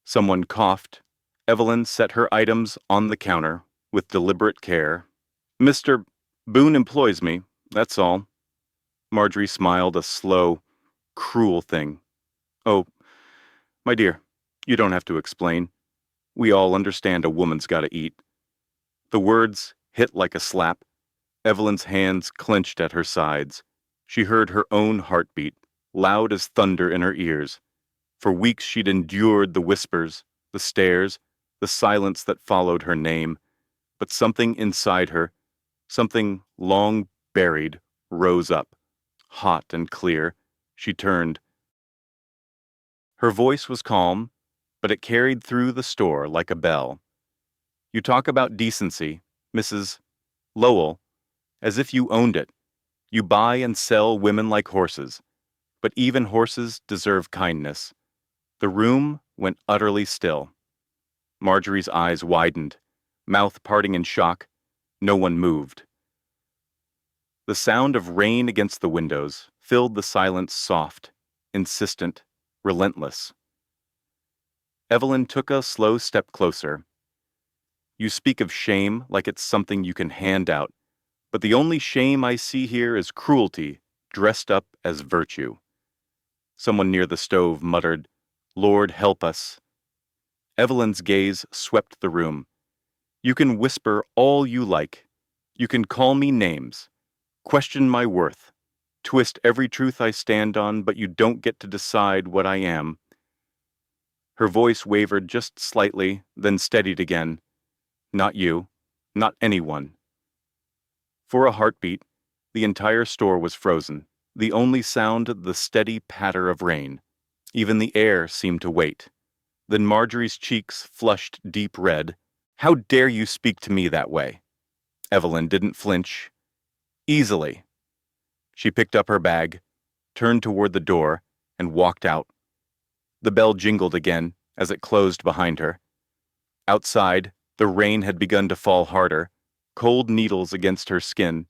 Someone coughed. Evelyn set her items on the counter with deliberate care. "Mr. Boone employs me, that's all." Marjorie smiled, a slow, cruel thing. "Oh, my dear, you don't have to explain. We all understand a woman's got to eat." The words hit like a slap. Evelyn's hands clenched at her sides. She heard her own heartbeat, loud as thunder in her ears. For weeks she'd endured the whispers, the stares, the silence that followed her name. But something inside her, something long buried, rose up, hot and clear. She turned. Her voice was calm, but it carried through the store like a bell. You talk about decency, Mrs. Lowell, as if you owned it. You buy and sell women like horses, but even horses deserve kindness. The room went utterly still. Marjorie's eyes widened, mouth parting in shock. No one moved. The sound of rain against the windows filled the silence soft, insistent, relentless. Evelyn took a slow step closer. You speak of shame like it's something you can hand out, but the only shame I see here is cruelty dressed up as virtue. Someone near the stove muttered, "Lord help us." Evelyn's gaze swept the room. You can whisper all you like. You can call me names. Question my worth. Twist every truth I stand on, but you don't get to decide what I am. Her voice wavered just slightly, then steadied again. Not you. Not anyone. For a heartbeat, the entire store was frozen. The only sound the steady patter of rain. Even the air seemed to wait. Then Marjorie's cheeks flushed deep red. "How dare you speak to me that way?" Evelyn didn't flinch. Easily. She picked up her bag, turned toward the door, and walked out. The bell jingled again as it closed behind her. Outside, the rain had begun to fall harder, cold needles against her skin.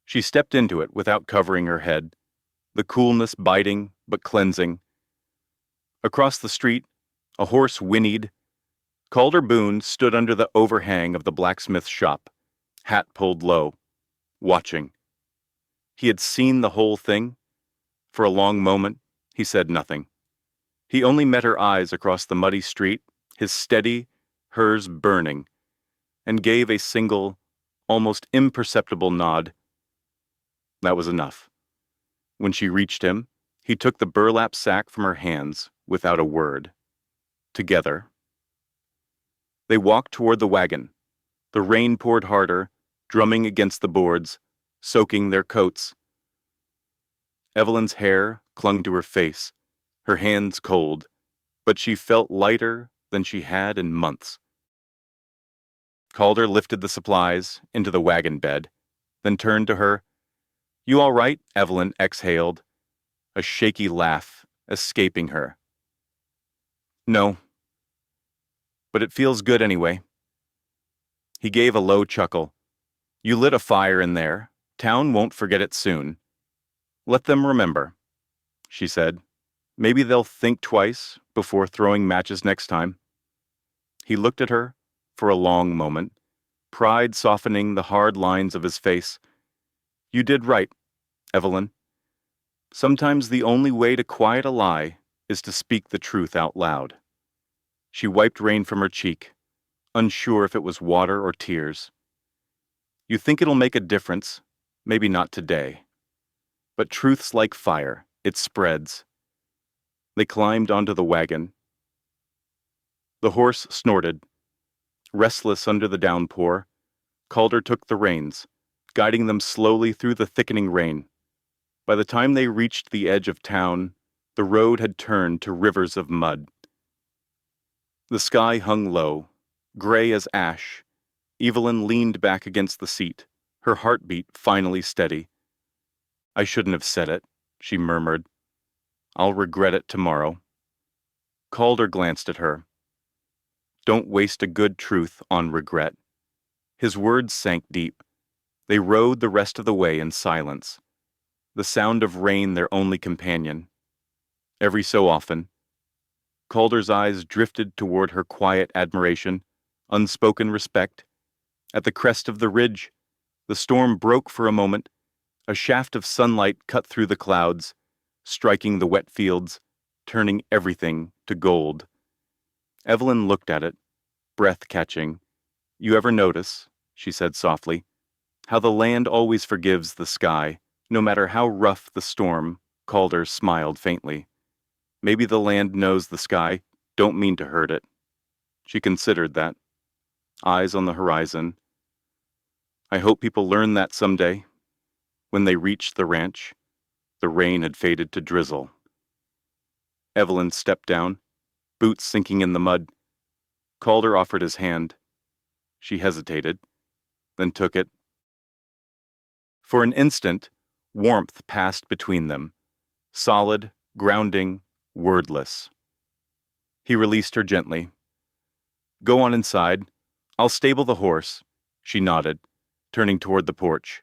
She stepped into it without covering her head, the coolness biting but cleansing. Across the street, a horse whinnied. Calder Boone stood under the overhang of the blacksmith's shop, hat pulled low, watching. He had seen the whole thing. For a long moment, he said nothing. He only met her eyes across the muddy street, his steady, hers burning, and gave a single, almost imperceptible nod. That was enough. When she reached him, he took the burlap sack from her hands without a word. Together. They walked toward the wagon. The rain poured harder, drumming against the boards, soaking their coats. Evelyn's hair clung to her face, her hands cold, but she felt lighter than she had in months. Calder lifted the supplies into the wagon bed, then turned to her. "You all right?" Evelyn exhaled, a shaky laugh escaping her. "No, but it feels good anyway." He gave a low chuckle. "You lit a fire in there. Town won't forget it soon. Let them remember," she said. "Maybe they'll think twice before throwing matches next time." He looked at her for a long moment, pride softening the hard lines of his face. "You did right, Evelyn. Sometimes the only way to quiet a lie is to speak the truth out loud." She wiped rain from her cheek, unsure if it was water or tears. "You think it'll make a difference, maybe not today. But truth's like fire, it spreads." They climbed onto the wagon. The horse snorted. Restless under the downpour, Calder took the reins, guiding them slowly through the thickening rain. By the time they reached the edge of town, the road had turned to rivers of mud. The sky hung low, gray as ash. Evelyn leaned back against the seat, her heartbeat finally steady. "I shouldn't have said it," she murmured. "I'll regret it tomorrow." Calder glanced at her. "Don't waste a good truth on regret." His words sank deep. They rode the rest of the way in silence, the sound of rain their only companion. Every so often, Calder's eyes drifted toward her quiet admiration, unspoken respect. At the crest of the ridge, the storm broke for a moment. A shaft of sunlight cut through the clouds, striking the wet fields, turning everything to gold. Evelyn looked at it, breath catching. "You ever notice," she said softly, How the land always forgives the sky, no matter how rough the storm. Calder smiled faintly. Maybe the land knows the sky don't mean to hurt it. She considered that, eyes on the horizon. I hope people learn that someday. When they reached the ranch, the rain had faded to drizzle. Evelyn stepped down, boots sinking in the mud. Calder offered his hand. She hesitated, then took it. For an instant, warmth passed between them, solid, grounding, wordless. He released her gently. Go on inside. I'll stable the horse. She nodded, turning toward the porch.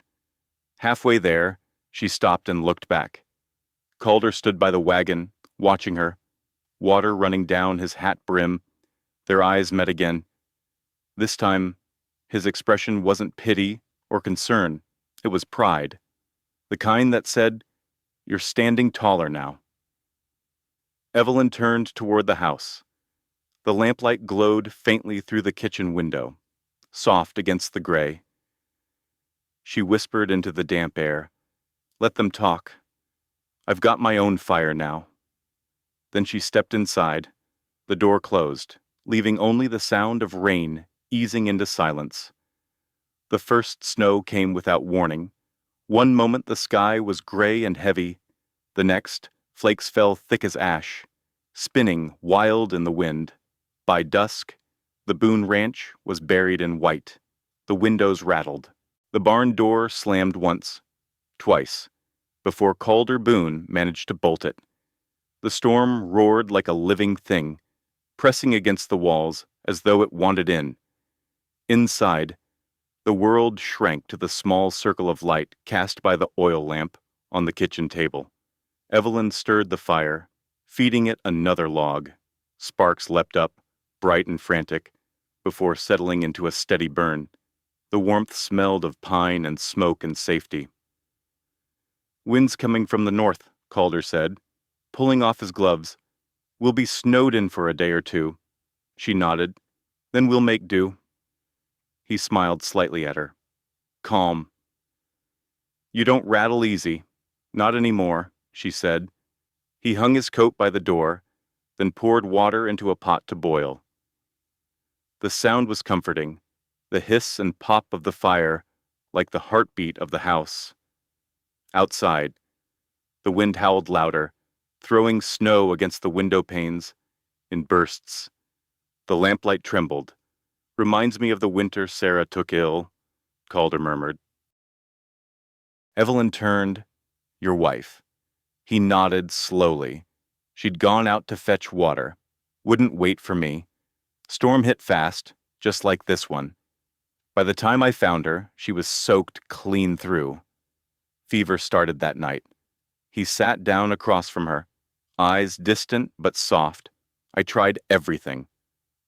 Halfway there, she stopped and looked back. Calder stood by the wagon, watching her, water running down his hat brim. Their eyes met again. This time, his expression wasn't pity or concern. It was pride, the kind that said, "You're standing taller now." Evelyn turned toward the house. The lamplight glowed faintly through the kitchen window, soft against the gray. She whispered into the damp air, "Let them talk. I've got my own fire now." Then she stepped inside. The door closed, leaving only the sound of rain easing into silence. The first snow came without warning. One moment the sky was gray and heavy. The next, flakes fell thick as ash, spinning wild in the wind. By dusk, the Boone ranch was buried in white. The windows rattled. The barn door slammed once, twice, before Calder Boone managed to bolt it. The storm roared like a living thing, pressing against the walls as though it wanted in. Inside, the world shrank to the small circle of light cast by the oil lamp on the kitchen table. Evelyn stirred the fire, feeding it another log. Sparks leapt up, bright and frantic, before settling into a steady burn. The warmth smelled of pine and smoke and safety. Wind's coming from the north, Calder said, pulling off his gloves. We'll be snowed in for a day or two. She nodded. Then we'll make do. He smiled slightly at her. Calm. You don't rattle easy. Not anymore, she said. He hung his coat by the door, then poured water into a pot to boil. The sound was comforting, the hiss and pop of the fire like the heartbeat of the house. Outside, the wind howled louder, throwing snow against the window panes in bursts. The lamplight trembled. Reminds me of the winter Sarah took ill, Calder murmured. Evelyn turned. Your wife. He nodded slowly. She'd gone out to fetch water. Wouldn't wait for me. Storm hit fast, just like this one. By the time I found her, she was soaked clean through. Fever started that night. He sat down across from her, eyes distant but soft. I tried everything.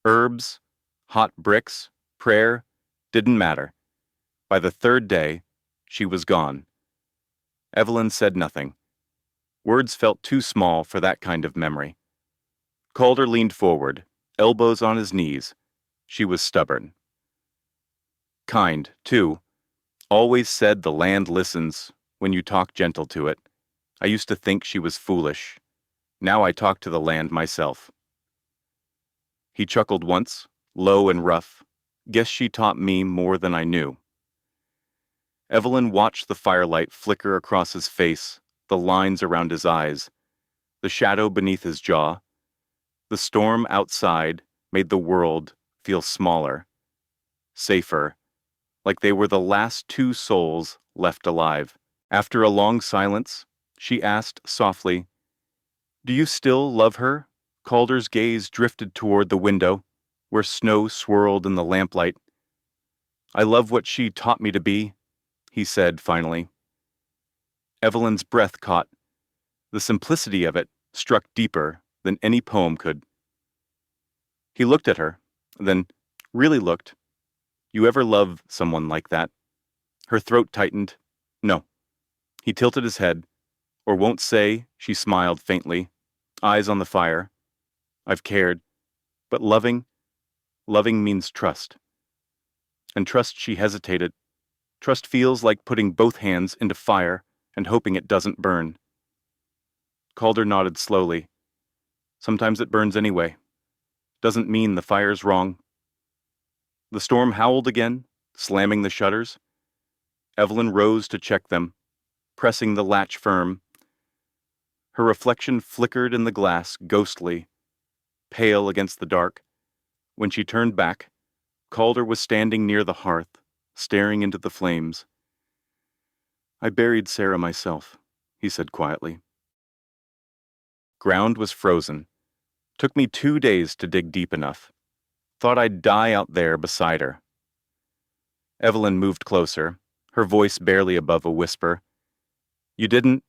Herbs, hot bricks, prayer, didn't matter. By the third day, she was gone. Evelyn said nothing. Words felt too small for that kind of memory. Calder leaned forward, elbows on his knees. She was stubborn. Kind, too. Always said the land listens when you talk gentle to it. I used to think she was foolish. Now I talk to the land myself. He chuckled once, low and rough. Guess she taught me more than I knew. Evelyn watched the firelight flicker across his face, the lines around his eyes, the shadow beneath his jaw. The storm outside made the world feel smaller, safer, like they were the last two souls left alive. After a long silence, she asked softly, "Do you still love her?" Calder's gaze drifted toward the window, where snow swirled in the lamplight. "I love what she taught me to be," he said finally. Evelyn's breath caught. The simplicity of it struck deeper than any poem could. He looked at her, then really looked. You ever love someone like that? Her throat tightened. No. He tilted his head. Or won't say, she smiled faintly, eyes on the fire. I've cared. But loving means trust. And trust she hesitated. Trust feels like putting both hands into fire and hoping it doesn't burn. Calder nodded slowly. Sometimes it burns anyway. Doesn't mean the fire's wrong. The storm howled again, slamming the shutters. Evelyn rose to check them, pressing the latch firm. Her reflection flickered in the glass, ghostly, pale against the dark. When she turned back, Calder was standing near the hearth, staring into the flames. "I buried Sarah myself," he said quietly. Ground was frozen. Took me 2 days to dig deep enough. Thought I'd die out there beside her. Evelyn moved closer, her voice barely above a whisper. "You didn't?"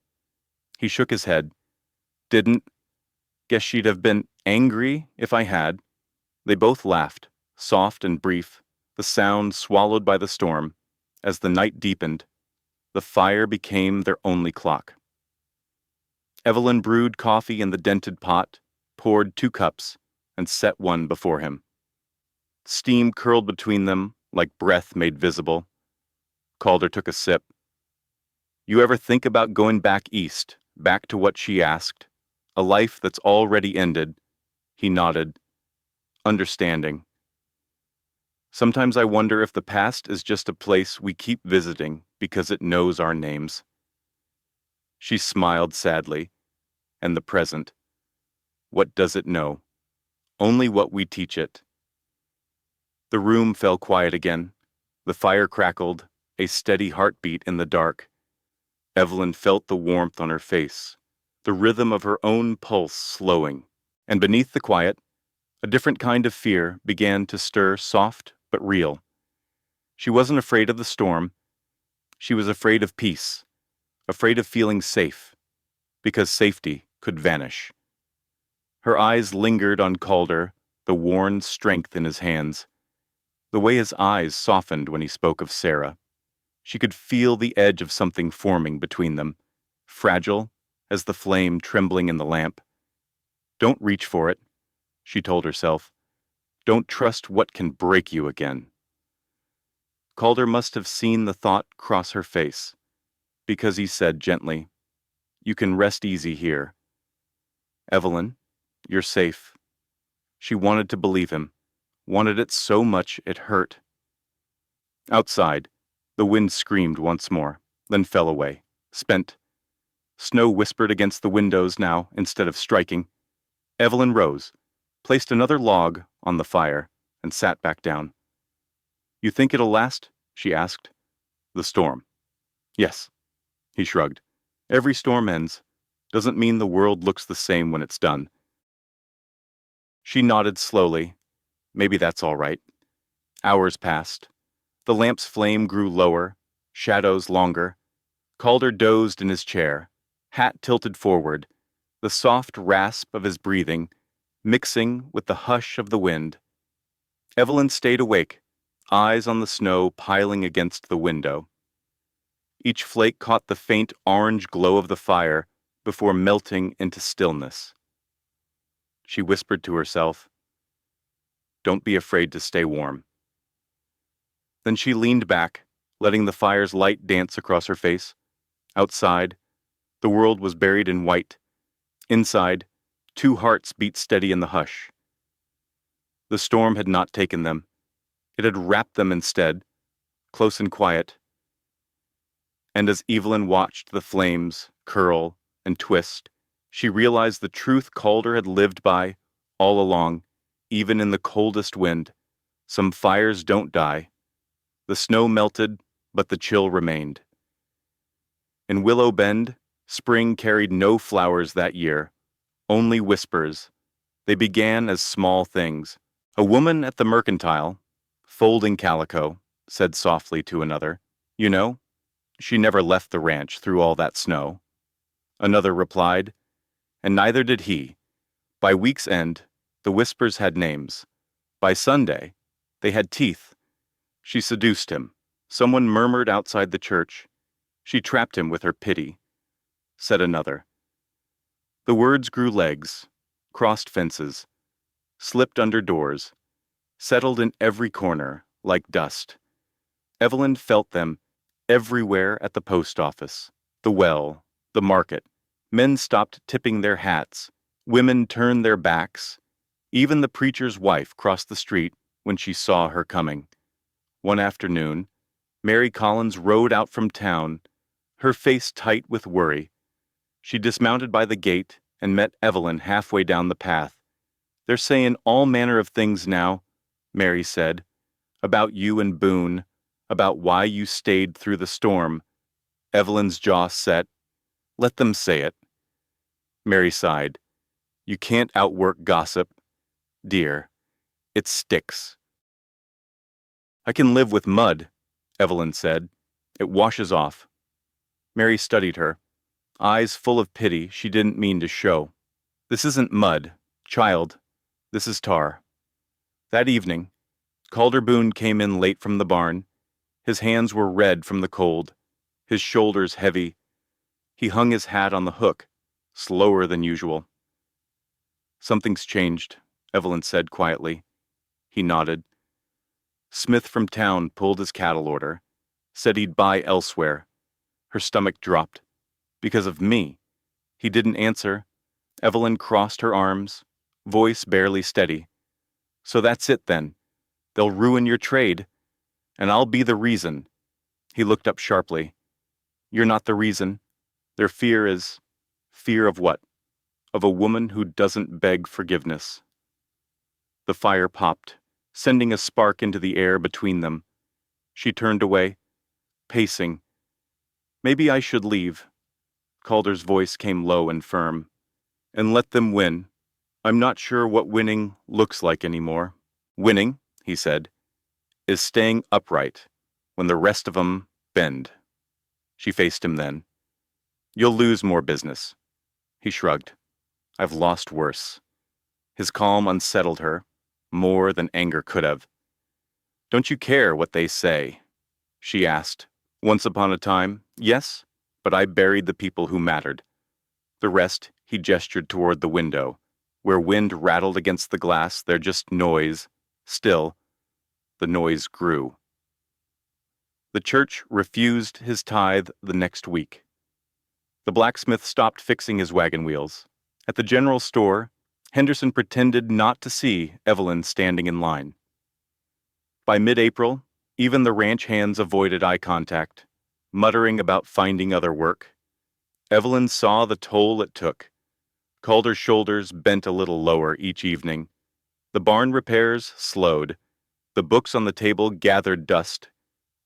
He shook his head. "Didn't? Guess she'd have been angry if I had." They both laughed, soft and brief, the sound swallowed by the storm. As the night deepened, the fire became their only clock. Evelyn brewed coffee in the dented pot, poured 2 cups, and set one before him. Steam curled between them like breath made visible. Calder took a sip. "You ever think about going back east, back to what she asked? A life that's already ended?" He nodded, understanding. "Sometimes I wonder if the past is just a place we keep visiting because it knows our names." She smiled sadly. "And the present? What does it know? Only what we teach it." The room fell quiet again. The fire crackled, a steady heartbeat in the dark. Evelyn felt the warmth on her face, the rhythm of her own pulse slowing. And beneath the quiet, a different kind of fear began to stir, soft but real. She wasn't afraid of the storm. She was afraid of peace, afraid of feeling safe, because safety could vanish. Her eyes lingered on Calder, the worn strength in his hands. The way his eyes softened when he spoke of Sarah. She could feel the edge of something forming between them, fragile as the flame trembling in the lamp. "Don't reach for it," she told herself. "Don't trust what can break you again." Calder must have seen the thought cross her face, because he said gently, "You can rest easy here. Evelyn, you're safe." She wanted to believe him, wanted it so much it hurt. Outside, the wind screamed once more, then fell away, spent. Snow whispered against the windows now instead of striking. Evelyn rose, placed another log on the fire, and sat back down. "You think it'll last?" she asked. "The storm?" "Yes." He shrugged. "Every storm ends. Doesn't mean the world looks the same when it's done." She nodded slowly. Maybe that's all right. Hours passed. The lamp's flame grew lower, shadows longer. Calder dozed in his chair, hat tilted forward, the soft rasp of his breathing mixing with the hush of the wind. Evelyn stayed awake, eyes on the snow piling against the window. Each flake caught the faint orange glow of the fire before melting into stillness. She whispered to herself, "Don't be afraid to stay warm." Then she leaned back, letting the fire's light dance across her face. Outside, the world was buried in white. Inside, 2 hearts beat steady in the hush. The storm had not taken them. It had wrapped them instead, close and quiet. And as Evelyn watched the flames curl and twist, she realized the truth Calder had lived by all along, even in the coldest wind. Some fires don't die. The snow melted, but the chill remained. In Willow Bend, spring carried no flowers that year, only whispers. They began as small things. A woman at the mercantile, folding calico, said softly to another, "You know, she never left the ranch through all that snow." Another replied, and neither did he. By week's end, the whispers had names. By Sunday, they had teeth. She seduced him. Someone murmured outside the church. She trapped him with her pity, said another. The words grew legs, crossed fences, slipped under doors, settled in every corner like dust. Evelyn felt them Everywhere at the post office, the well, the market, men stopped tipping their hats, women turned their backs. Even the preacher's wife crossed the street when she saw her coming. One afternoon, Mary Collins rode out from town, her face tight with worry. She dismounted by the gate and met Evelyn halfway down the path. "They're saying all manner of things now," Mary said, "about you and Boone, about why you stayed through the storm." Evelyn's jaw set. "Let them say it." Mary sighed. "You can't outwork gossip, dear. It sticks." "I can live with mud," Evelyn said. "It washes off." Mary studied her, eyes full of pity she didn't mean to show. "This isn't mud, child. This is tar." That evening, Calder Boone came in late from the barn. His hands were red from the cold, his shoulders heavy. He hung his hat on the hook, slower than usual. "Something's changed," Evelyn said quietly. He nodded. "Smith from town pulled his cattle order, said he'd buy elsewhere." Her stomach dropped. "Because of me." He didn't answer. Evelyn crossed her arms, voice barely steady. "So that's it then. They'll ruin your trade, and I'll be the reason." He looked up sharply. "You're not the reason. Their fear is—" "Fear of what?" "Of a woman who doesn't beg forgiveness." The fire popped, sending a spark into the air between them. She turned away, pacing. "Maybe I should leave." Calder's voice came low and firm. "And let them win. I'm not sure what winning looks like anymore." "Winning," he said, "is staying upright when the rest of 'em bend." She faced him then. "You'll lose more business." He shrugged. "I've lost worse." His calm unsettled her, more than anger could have. "Don't you care what they say?" she asked. "Once upon a time, yes, but I buried the people who mattered. The rest," he gestured toward the window. "Where wind rattled against the glass, they're just noise. Still, the noise grew." The church refused his tithe the next week. The blacksmith stopped fixing his wagon wheels. At the general store, Henderson pretended not to see Evelyn standing in line. By mid-April, even the ranch hands avoided eye contact, muttering about finding other work. Evelyn saw the toll it took. Calder's shoulders bent a little lower each evening. The barn repairs slowed. The books on the table gathered dust.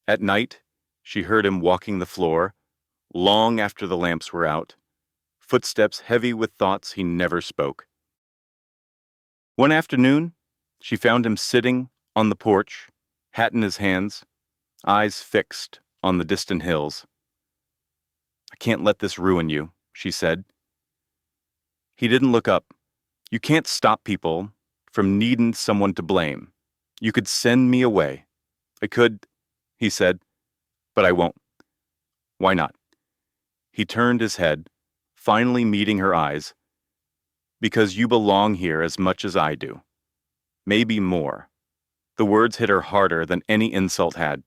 At night, she heard him walking the floor, long after the lamps were out, footsteps heavy with thoughts he never spoke. One afternoon, she found him sitting on the porch, hat in his hands, eyes fixed on the distant hills. "I can't let this ruin you," she said. He didn't look up. "You can't stop people from needing someone to blame. You could send me away." "I could," he said, "but I won't." "Why not?" He turned his head, finally meeting her eyes. "Because you belong here as much as I do. Maybe more." The words hit her harder than any insult had.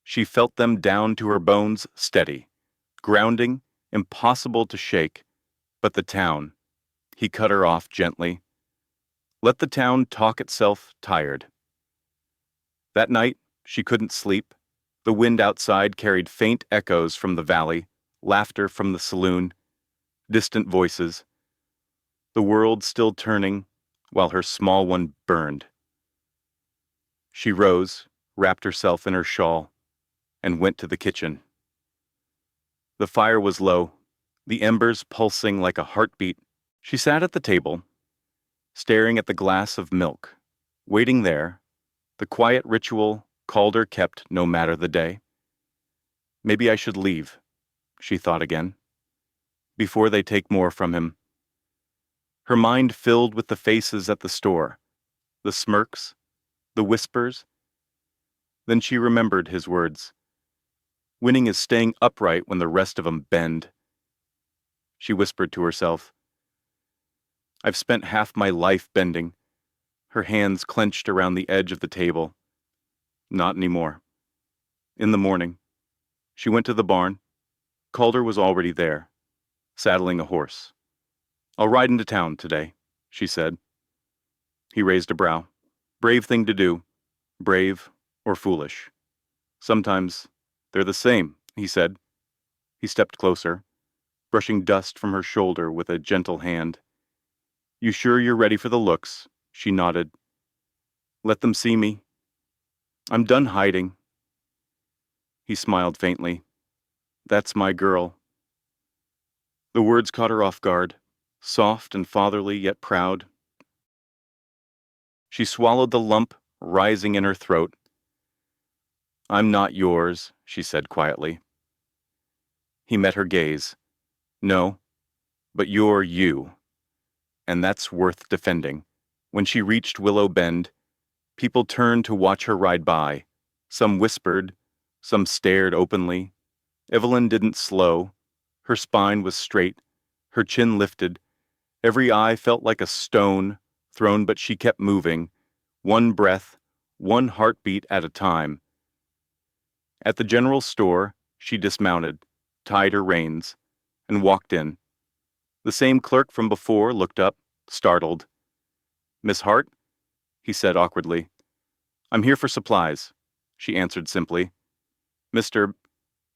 She felt them down to her bones, steady, grounding, impossible to shake. But the town. He cut her off gently. Let the town talk itself tired. That night, she couldn't sleep. The wind outside carried faint echoes from the valley, laughter from the saloon, distant voices. The world still turning, while her small one burned. She rose, wrapped herself in her shawl, and went to the kitchen. The fire was low, the embers pulsing like a heartbeat. She sat at the table, staring at the glass of milk, waiting there, the quiet ritual Calder kept no matter the day. Maybe I should leave, she thought again, before they take more from him. Her mind filled with the faces at the store, the smirks, the whispers. Then she remembered his words. Winning is staying upright when the rest of 'em bend. She whispered to herself. I've spent half my life bending. Her hands clenched around the edge of the table. Not anymore. In the morning, She went to the barn. Calder was already there, saddling a horse. "I'll ride into town today," she said. He raised a brow. "Brave thing to do. Brave or foolish. Sometimes they're the same," he said. He stepped closer, brushing dust from her shoulder with a gentle hand. "You sure you're ready for the looks?" She nodded. "Let them see me. I'm done hiding." He smiled faintly. "That's my girl." The words caught her off guard, soft and fatherly yet proud. She swallowed the lump rising in her throat. "I'm not yours," she said quietly. He met her gaze. "No, but you're you, and that's worth defending." When she reached Willow Bend, people turned to watch her ride by. Some whispered, some stared openly. Evelyn didn't slow. Her spine was straight, her chin lifted. Every eye felt like a stone thrown, but she kept moving, one breath, one heartbeat at a time. At the general store, she dismounted, tied her reins, and walked in. The same clerk from before looked up, startled. "Miss Hart?" he said awkwardly. "I'm here for supplies," she answered simply. "Mr.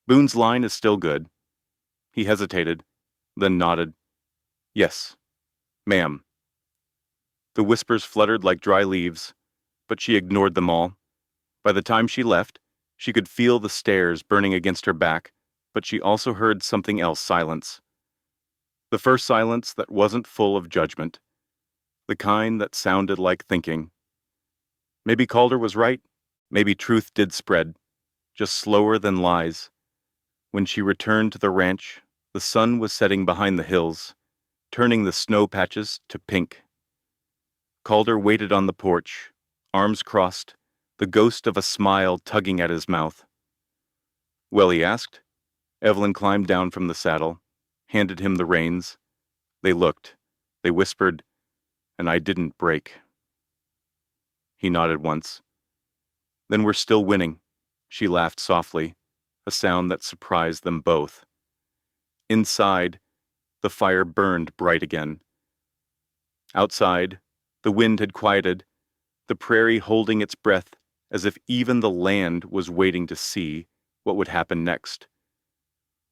Boone's line is still good." He hesitated, then nodded. "Yes, ma'am." The whispers fluttered like dry leaves, but she ignored them all. By the time she left, she could feel the stares burning against her back, but she also heard something else silence. The first silence that wasn't full of judgment, the kind that sounded like thinking. Maybe Calder was right. Maybe truth did spread, just slower than lies. When she returned to the ranch, the sun was setting behind the hills, turning the snow patches to pink. Calder waited on the porch, arms crossed, the ghost of a smile tugging at his mouth. "Well," he asked. Evelyn climbed down from the saddle, handed him the reins. They looked. They whispered, "And I didn't break." He nodded once. "Then we're still winning," she laughed softly, a sound that surprised them both. Inside, the fire burned bright again. Outside, the wind had quieted, the prairie holding its breath as if even the land was waiting to see what would happen next.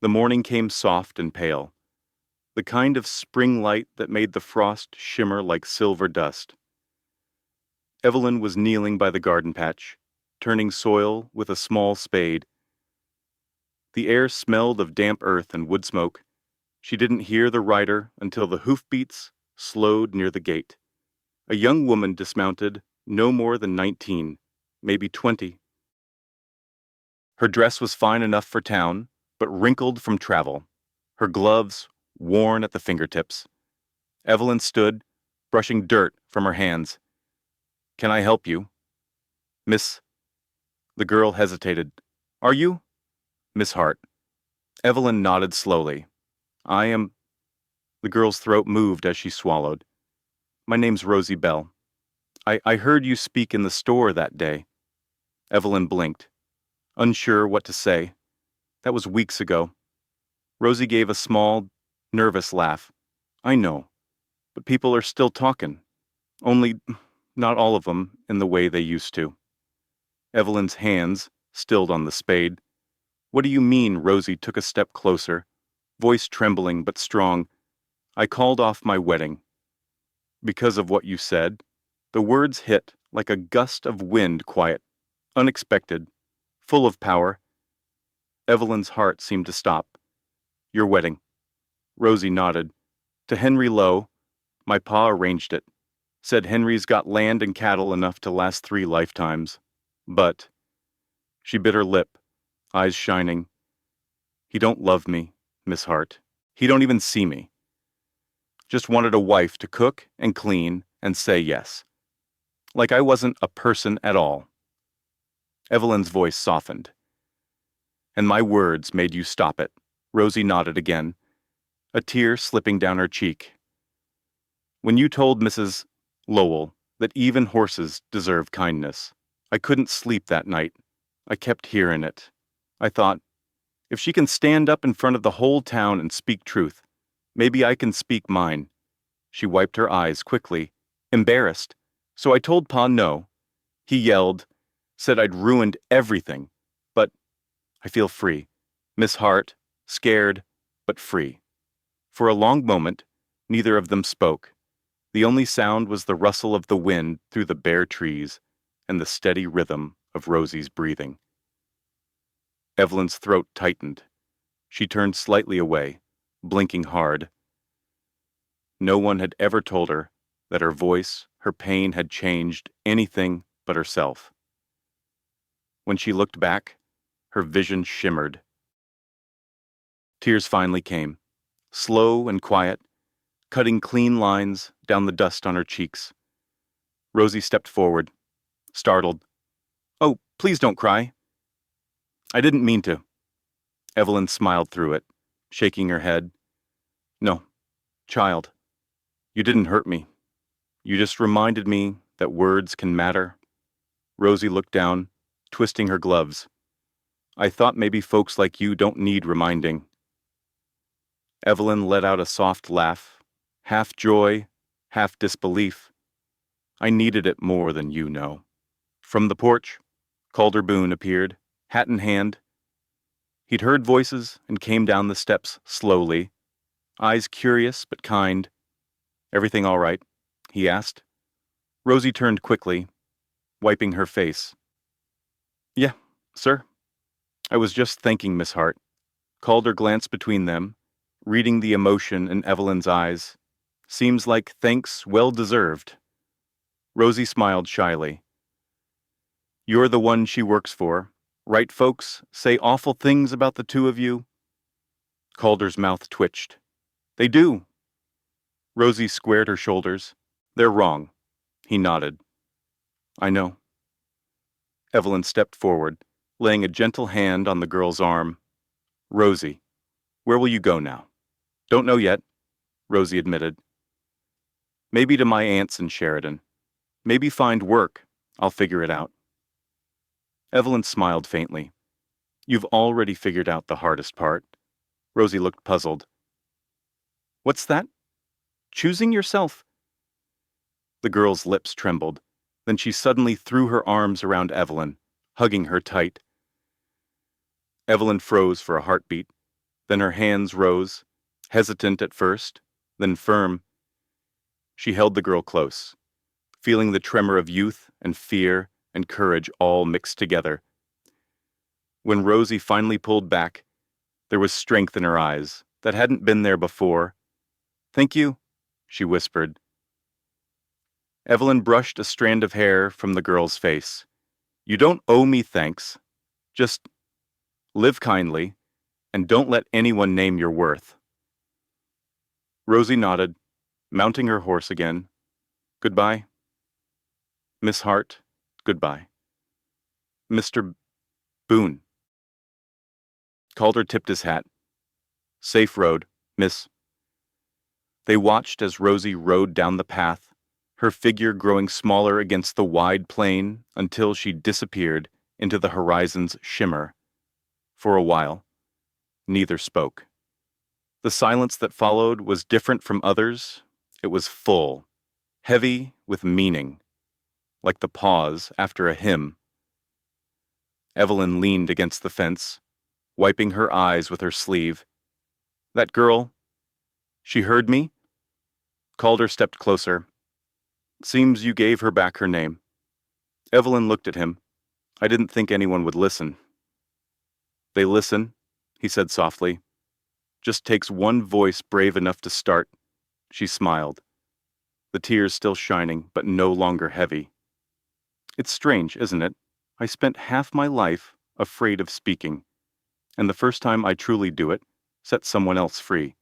The morning came soft and pale, the kind of spring light that made the frost shimmer like silver dust. Evelyn was kneeling by the garden patch, turning soil with a small spade. The air smelled of damp earth and wood smoke. She didn't hear the rider until the hoofbeats slowed near the gate. A young woman dismounted, no more than 19, maybe 20. Her dress was fine enough for town, but wrinkled from travel, her gloves worn at the fingertips. Evelyn stood, brushing dirt from her hands. "Can I help you?" "Miss..." The girl hesitated. "Are you?" "Miss Hart." Evelyn nodded slowly. "I am..." The girl's throat moved as she swallowed. "My name's Rosie Bell. I heard you speak in the store that day." Evelyn blinked, unsure what to say. "That was weeks ago." Rosie gave a small, nervous laugh. "I know, but people are still talking. Only, not all of them in the way they used to." Evelyn's hands stilled on the spade. "What do you mean?" Rosie took a step closer, voice trembling but strong. "I called off my wedding." "Because of what you said?" The words hit like a gust of wind, quiet, unexpected, full of power. Evelyn's heart seemed to stop. "Your wedding." Rosie nodded. "To Henry Lowe. My pa arranged it. Said Henry's got land and cattle enough to last 3 lifetimes. But..." She bit her lip, eyes shining. "He don't love me, Miss Hart. He don't even see me. Just wanted a wife to cook and clean and say yes. Like I wasn't a person at all." Evelyn's voice softened. "And my words made you stop it." Rosie nodded again, a tear slipping down her cheek. "When you told Mrs. Lowell that even horses deserve kindness, I couldn't sleep that night. I kept hearing it. I thought, If she can stand up in front of the whole town and speak truth, maybe I can speak mine. She wiped her eyes quickly, embarrassed. So I told Pa no. He yelled, said I'd ruined everything. But I feel free. Miss Hart, scared, but free. For a long moment, neither of them spoke. The only sound was the rustle of the wind through the bare trees and the steady rhythm of Rosie's breathing. Evelyn's throat tightened. She turned slightly away, blinking hard. No one had ever told her that her voice, her pain had changed anything but herself. When she looked back, her vision shimmered. Tears finally came, slow and quiet, cutting clean lines down the dust on her cheeks. Rosie stepped forward, startled. "Oh, please don't cry." "I didn't mean to." Evelyn smiled through it, shaking her head. "No, child, you didn't hurt me. You just reminded me that words can matter." Rosie looked down, twisting her gloves. "I thought maybe folks like you don't need reminding." Evelyn let out a soft laugh, half joy, half disbelief. "I needed it more than you know." From the porch, Calder Boone appeared, hat in hand. He'd heard voices and came down the steps slowly, eyes curious but kind. "Everything all right?" he asked. Rosie turned quickly, wiping her face. "Yeah, sir." "I was just thanking Miss Hart." Calder glanced between them, reading the emotion in Evelyn's eyes. "Seems like thanks well deserved." Rosie smiled shyly. "You're the one she works for. Right folks say awful things about the two of you?" Calder's mouth twitched. "They do." Rosie squared her shoulders. "They're wrong." He nodded. "I know." Evelyn stepped forward, laying a gentle hand on the girl's arm. "Rosie, where will you go now?" "Don't know yet," Rosie admitted. "Maybe to my aunt's in Sheridan. Maybe find work. I'll figure it out." Evelyn smiled faintly. "You've already figured out the hardest part." Rosie looked puzzled. "What's that?" "Choosing yourself." The girl's lips trembled. Then she suddenly threw her arms around Evelyn, hugging her tight. Evelyn froze for a heartbeat. Then her hands rose, hesitant at first, then firm. She held the girl close, feeling the tremor of youth and fear and courage all mixed together. When Rosie finally pulled back, there was strength in her eyes that hadn't been there before. "Thank you," she whispered. Evelyn brushed a strand of hair from the girl's face. "You don't owe me thanks. Just live kindly, and don't let anyone name your worth." Rosie nodded, mounting her horse again. "Goodbye. Miss Hart, goodbye. Mr. Boone." Calder tipped his hat. "Safe road, miss." They watched as Rosie rode down the path, her figure growing smaller against the wide plain until she disappeared into the horizon's shimmer. For a while, neither spoke. The silence that followed was different from others. It was full, heavy with meaning, like the pause after a hymn. Evelyn leaned against the fence, wiping her eyes with her sleeve. "That girl, she heard me?" Calder stepped closer. "Seems you gave her back her name." Evelyn looked at him. "I didn't think anyone would listen." "They listen," he said softly. "Just takes one voice brave enough to start." She smiled, the tears still shining but no longer heavy. "It's strange, isn't it? I spent half my life afraid of speaking, and the first time I truly do it, set someone else free."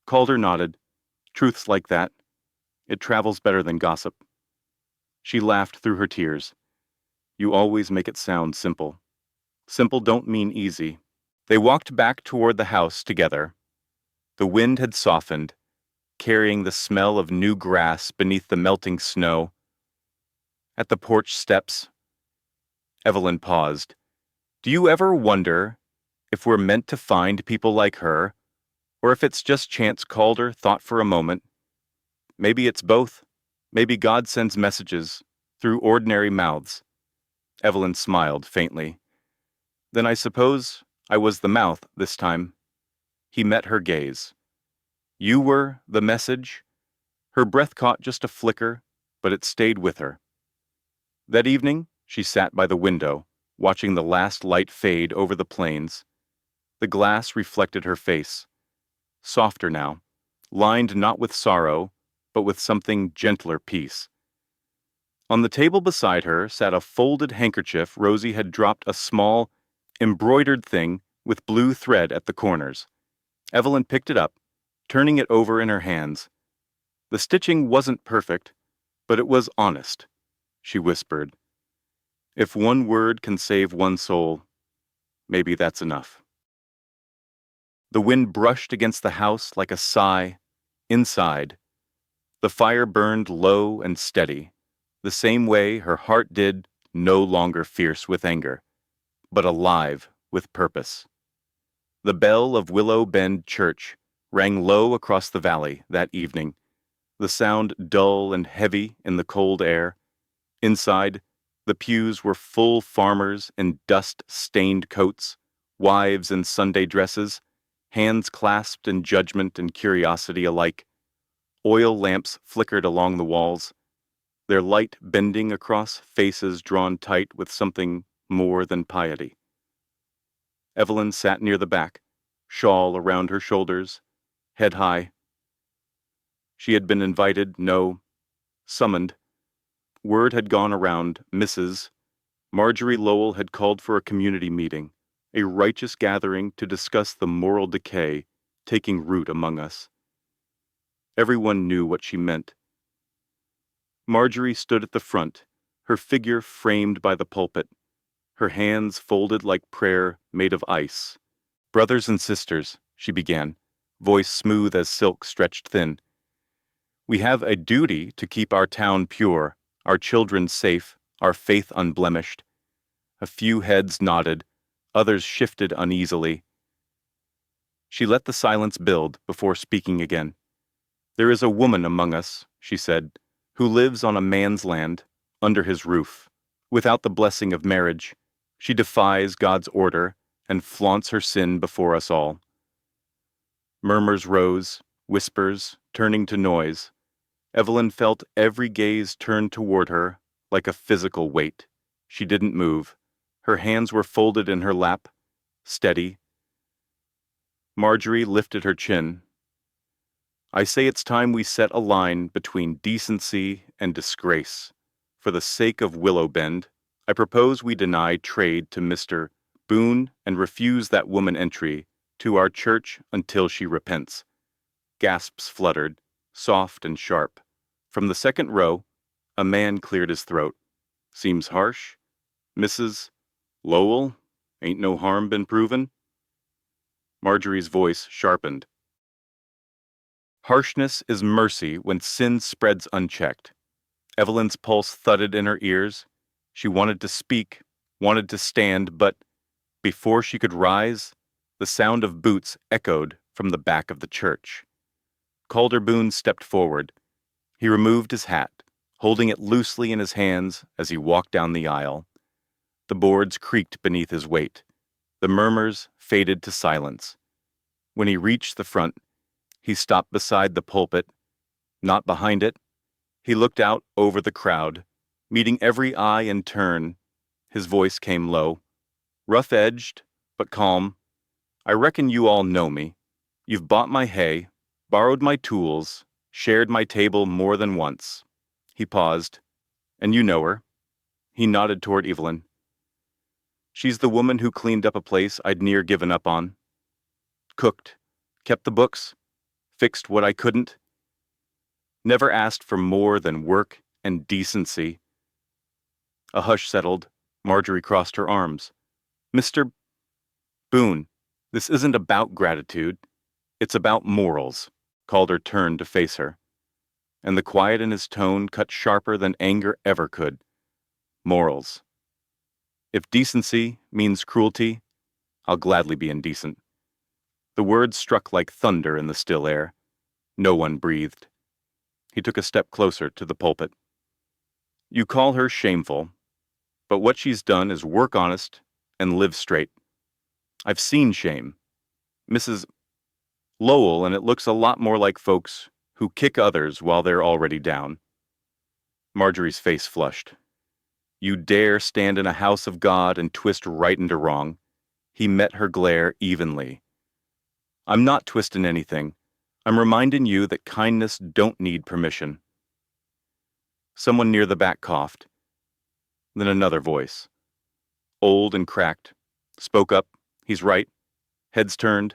Calder nodded. "Truths like that, it travels better than gossip." She laughed through her tears. "You always make it sound simple. Simple don't mean easy." They walked back toward the house together. The wind had softened, carrying the smell of new grass beneath the melting snow. At the porch steps, Evelyn paused. "Do you ever wonder If we're meant to find people like her, or if it's just chance Calder thought for a moment. Maybe it's both. Maybe God sends messages through ordinary mouths. Evelyn smiled faintly. Then I suppose I was the mouth this time. He met her gaze. You were the message? Her breath caught just a flicker, but it stayed with her. That evening, she sat by the window, watching the last light fade over the plains. The glass reflected her face, softer now, lined not with sorrow, but with something gentler peace. On the table beside her sat a folded handkerchief Rosie had dropped a small, embroidered thing with blue thread at the corners. Evelyn picked it up, turning it over in her hands. The stitching wasn't perfect, but it was honest, she whispered. If one word can save one soul, maybe that's enough. The wind brushed against the house like a sigh. Inside, the fire burned low and steady, the same way her heart did, no longer fierce with anger, but alive with purpose. The bell of Willow Bend Church rang low across the valley that evening, the sound dull and heavy in the cold air. Inside, the pews were full farmers in dust-stained coats, wives in Sunday dresses, hands clasped in judgment and curiosity alike. Oil lamps flickered along the walls, their light bending across faces drawn tight with something more than piety. Evelyn sat near the back, shawl around her shoulders, head high. She had been invited, no, summoned. Word had gone around, Marjorie Lowell had called for a community meeting, a righteous gathering to discuss the moral decay taking root among us. Everyone knew what she meant. Marjorie stood at the front, her figure framed by the pulpit, her hands folded like prayer made of ice. Brothers and sisters, she began, voice smooth as silk stretched thin. We have a duty to keep our town pure, our children safe, our faith unblemished. A few heads nodded, others shifted uneasily. She let the silence build before speaking again. There is a woman among us, she said, who lives on a man's land, under his roof. Without the blessing of marriage, she defies God's order and flaunts her sin before us all. Murmurs rose, whispers, turning to noise. Evelyn felt every gaze turned toward her like a physical weight. She didn't move. Her hands were folded in her lap, steady. Marjorie lifted her chin. I say it's time we set a line between decency and disgrace. For the sake of Willow Bend, I propose we deny trade to Mr. Boone and refuse that woman entry to our church until she repents. Gasps fluttered, soft and sharp. From the second row, a man cleared his throat. Seems harsh. Mrs. Lowell, ain't no harm been proven? Marjorie's voice sharpened. Harshness is mercy when sin spreads unchecked. Evelyn's pulse thudded in her ears. She wanted to speak, wanted to stand, but before she could rise, the sound of boots echoed from the back of the church. Calder Boone stepped forward. He removed his hat, holding it loosely in his hands as he walked down the aisle. The boards creaked beneath his weight. The murmurs faded to silence. When he reached the front, he stopped beside the pulpit, not behind it. He looked out over the crowd, meeting every eye in turn. His voice came low, rough-edged, but calm. I reckon you all know me. You've bought my hay, borrowed my tools, shared my table more than once. He paused. And you know her. He nodded toward Evelyn. She's the woman who cleaned up a place I'd near given up on. Cooked, kept the books, fixed what I couldn't. Never asked for more than work and decency. A hush settled. Marjorie crossed her arms. Mr. Boone, this isn't about gratitude. It's about morals. Calder turned to face her, and the quiet in his tone cut sharper than anger ever could. Morals. If decency means cruelty, I'll gladly be indecent. The words struck like thunder in the still air. No one breathed. He took a step closer to the pulpit. You call her shameful, but what she's done is work honest and live straight. I've seen shame. Mrs. Lowell, and it looks a lot more like folks who kick others while they're already down. Marjorie's face flushed. You dare stand in a house of God and twist right into wrong. He met her glare evenly. I'm not twisting anything. I'm reminding you that kindness don't need permission. Someone near the back coughed. Then another voice, old and cracked, spoke up. He's right. Heads turned.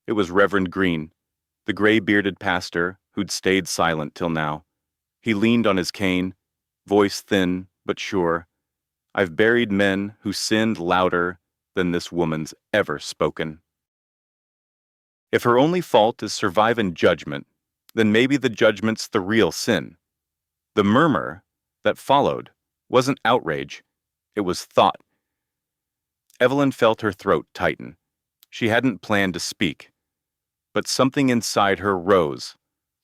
It was Reverend Green, the gray-bearded pastor who'd stayed silent till now. He leaned on his cane, voice thin but sure. I've buried men who sinned louder than this woman's ever spoken. If her only fault is surviving judgment, then maybe the judgment's the real sin. The murmur that followed wasn't outrage, it was thought. Evelyn felt her throat tighten. She hadn't planned to speak, but something inside her rose,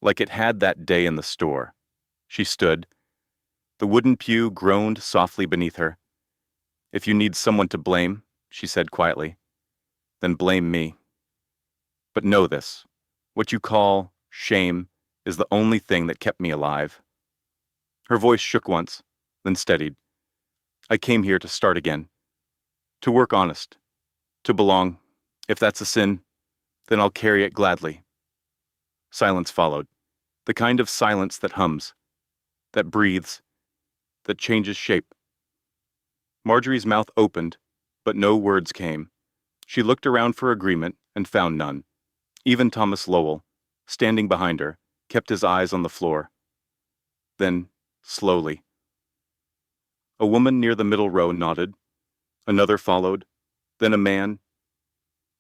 like it had that day in the store. She stood. The wooden pew groaned softly beneath her. If you need someone to blame, she said quietly, then blame me. But know this, what you call shame is the only thing that kept me alive. Her voice shook once, then steadied. I came here to start again, to work honest, to belong. If that's a sin, then I'll carry it gladly. Silence followed, the kind of silence that hums, that breathes, that changes shape. Marjorie's mouth opened, but no words came. She looked around for agreement and found none. Even Thomas Lowell, standing behind her, kept his eyes on the floor. Then, slowly, a woman near the middle row nodded. Another followed. Then a man.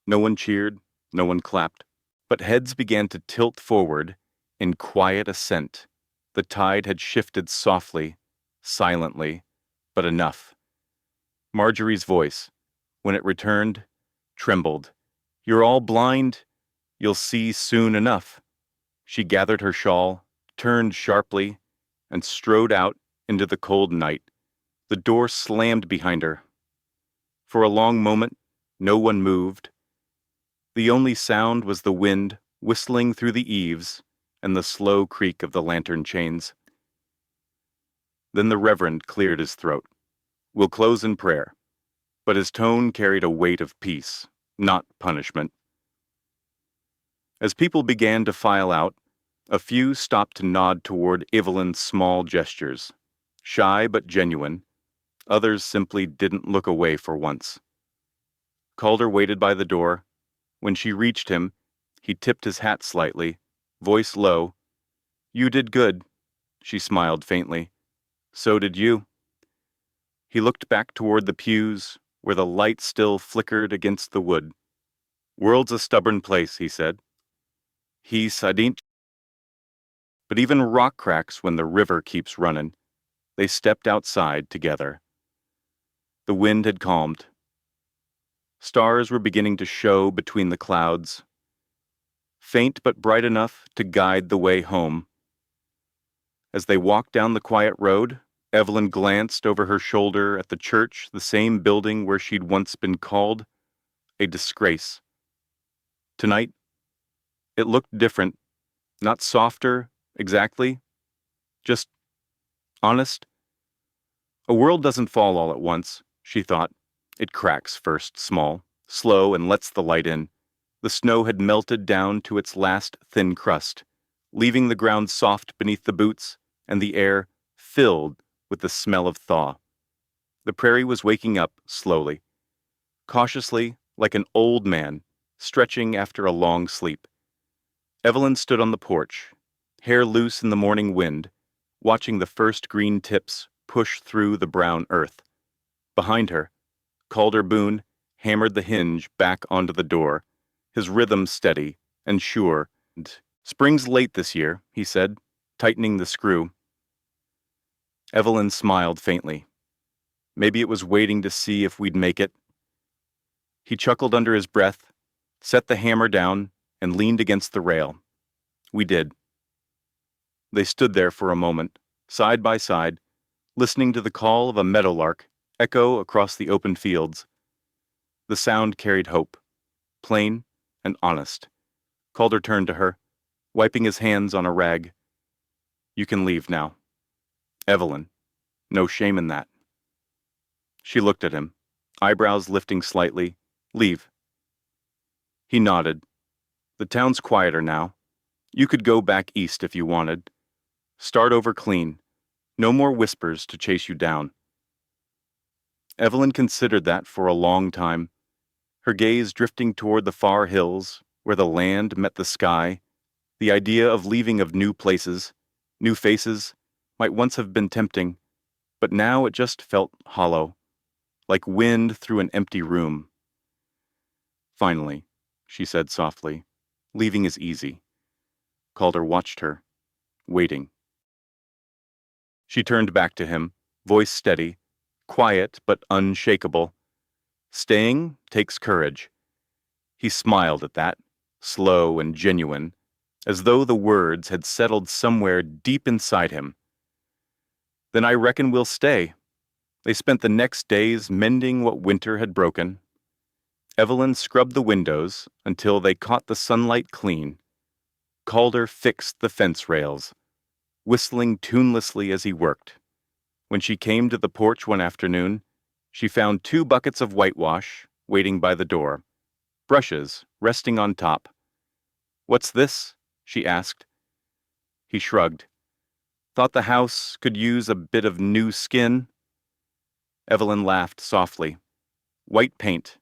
No one cheered, no one clapped, but heads began to tilt forward in quiet assent. The tide had shifted softly, silently, but enough. Marjorie's voice, when it returned, trembled. You're all blind. You'll see soon enough. She gathered her shawl, turned sharply, and strode out into the cold night. The door slammed behind her. For a long moment, no one moved. The only sound was the wind whistling through the eaves and the slow creak of the lantern chains. Then the Reverend cleared his throat. We'll close in prayer. But his tone carried a weight of peace, not punishment. As people began to file out, a few stopped to nod toward Evelyn's small gestures. Shy but genuine, others simply didn't look away for once. Calder waited by the door. When she reached him, he tipped his hat slightly, voice low. You did good, she smiled faintly. So did you. He looked back toward the pews, where the light still flickered against the wood. World's a stubborn place, he said. He sadint. But even rock cracks when the river keeps running. They stepped outside together. The wind had calmed. Stars were beginning to show between the clouds, faint but bright enough to guide the way home. As they walked down the quiet road, Evelyn glanced over her shoulder at the church, the same building where she'd once been called a disgrace. Tonight, it looked different, not softer, exactly, just honest. A world doesn't fall all at once, she thought. It cracks first, small, slow, and lets the light in. The snow had melted down to its last thin crust, leaving the ground soft beneath the boots and the air filled with the smell of thaw. The prairie was waking up slowly, cautiously, like an old man, stretching after a long sleep. Evelyn stood on the porch, hair loose in the morning wind, watching the first green tips push through the brown earth. Behind her, Calder Boone hammered the hinge back onto the door, his rhythm steady and sure. Spring's late this year, he said, tightening the screw. Evelyn smiled faintly. Maybe it was waiting to see if we'd make it. He chuckled under his breath, set the hammer down, and leaned against the rail. We did. They stood there for a moment, side by side, listening to the call of a meadowlark echo across the open fields. The sound carried hope, plain and honest. Calder turned to her, wiping his hands on a rag. You can leave now. Evelyn, no shame in that. She looked at him, eyebrows lifting slightly. Leave. He nodded. The town's quieter now. You could go back east if you wanted. Start over clean. No more whispers to chase you down. Evelyn considered that for a long time, her gaze drifting toward the far hills where the land met the sky. The idea of leaving of new places, new faces, might once have been tempting, but now it just felt hollow, like wind through an empty room. Finally, she said softly, leaving is easy. Calder watched her, waiting. She turned back to him, voice steady, quiet but unshakable. Staying takes courage. He smiled at that, slow and genuine, as though the words had settled somewhere deep inside him. Then I reckon we'll stay. They spent the next days mending what winter had broken. Evelyn scrubbed the windows until they caught the sunlight clean. Calder fixed the fence rails, whistling tunelessly as he worked. When she came to the porch one afternoon, she found 2 buckets of whitewash waiting by the door, brushes resting on top. What's this? She asked. He shrugged. Thought the house could use a bit of new skin? Evelyn laughed softly. White paint.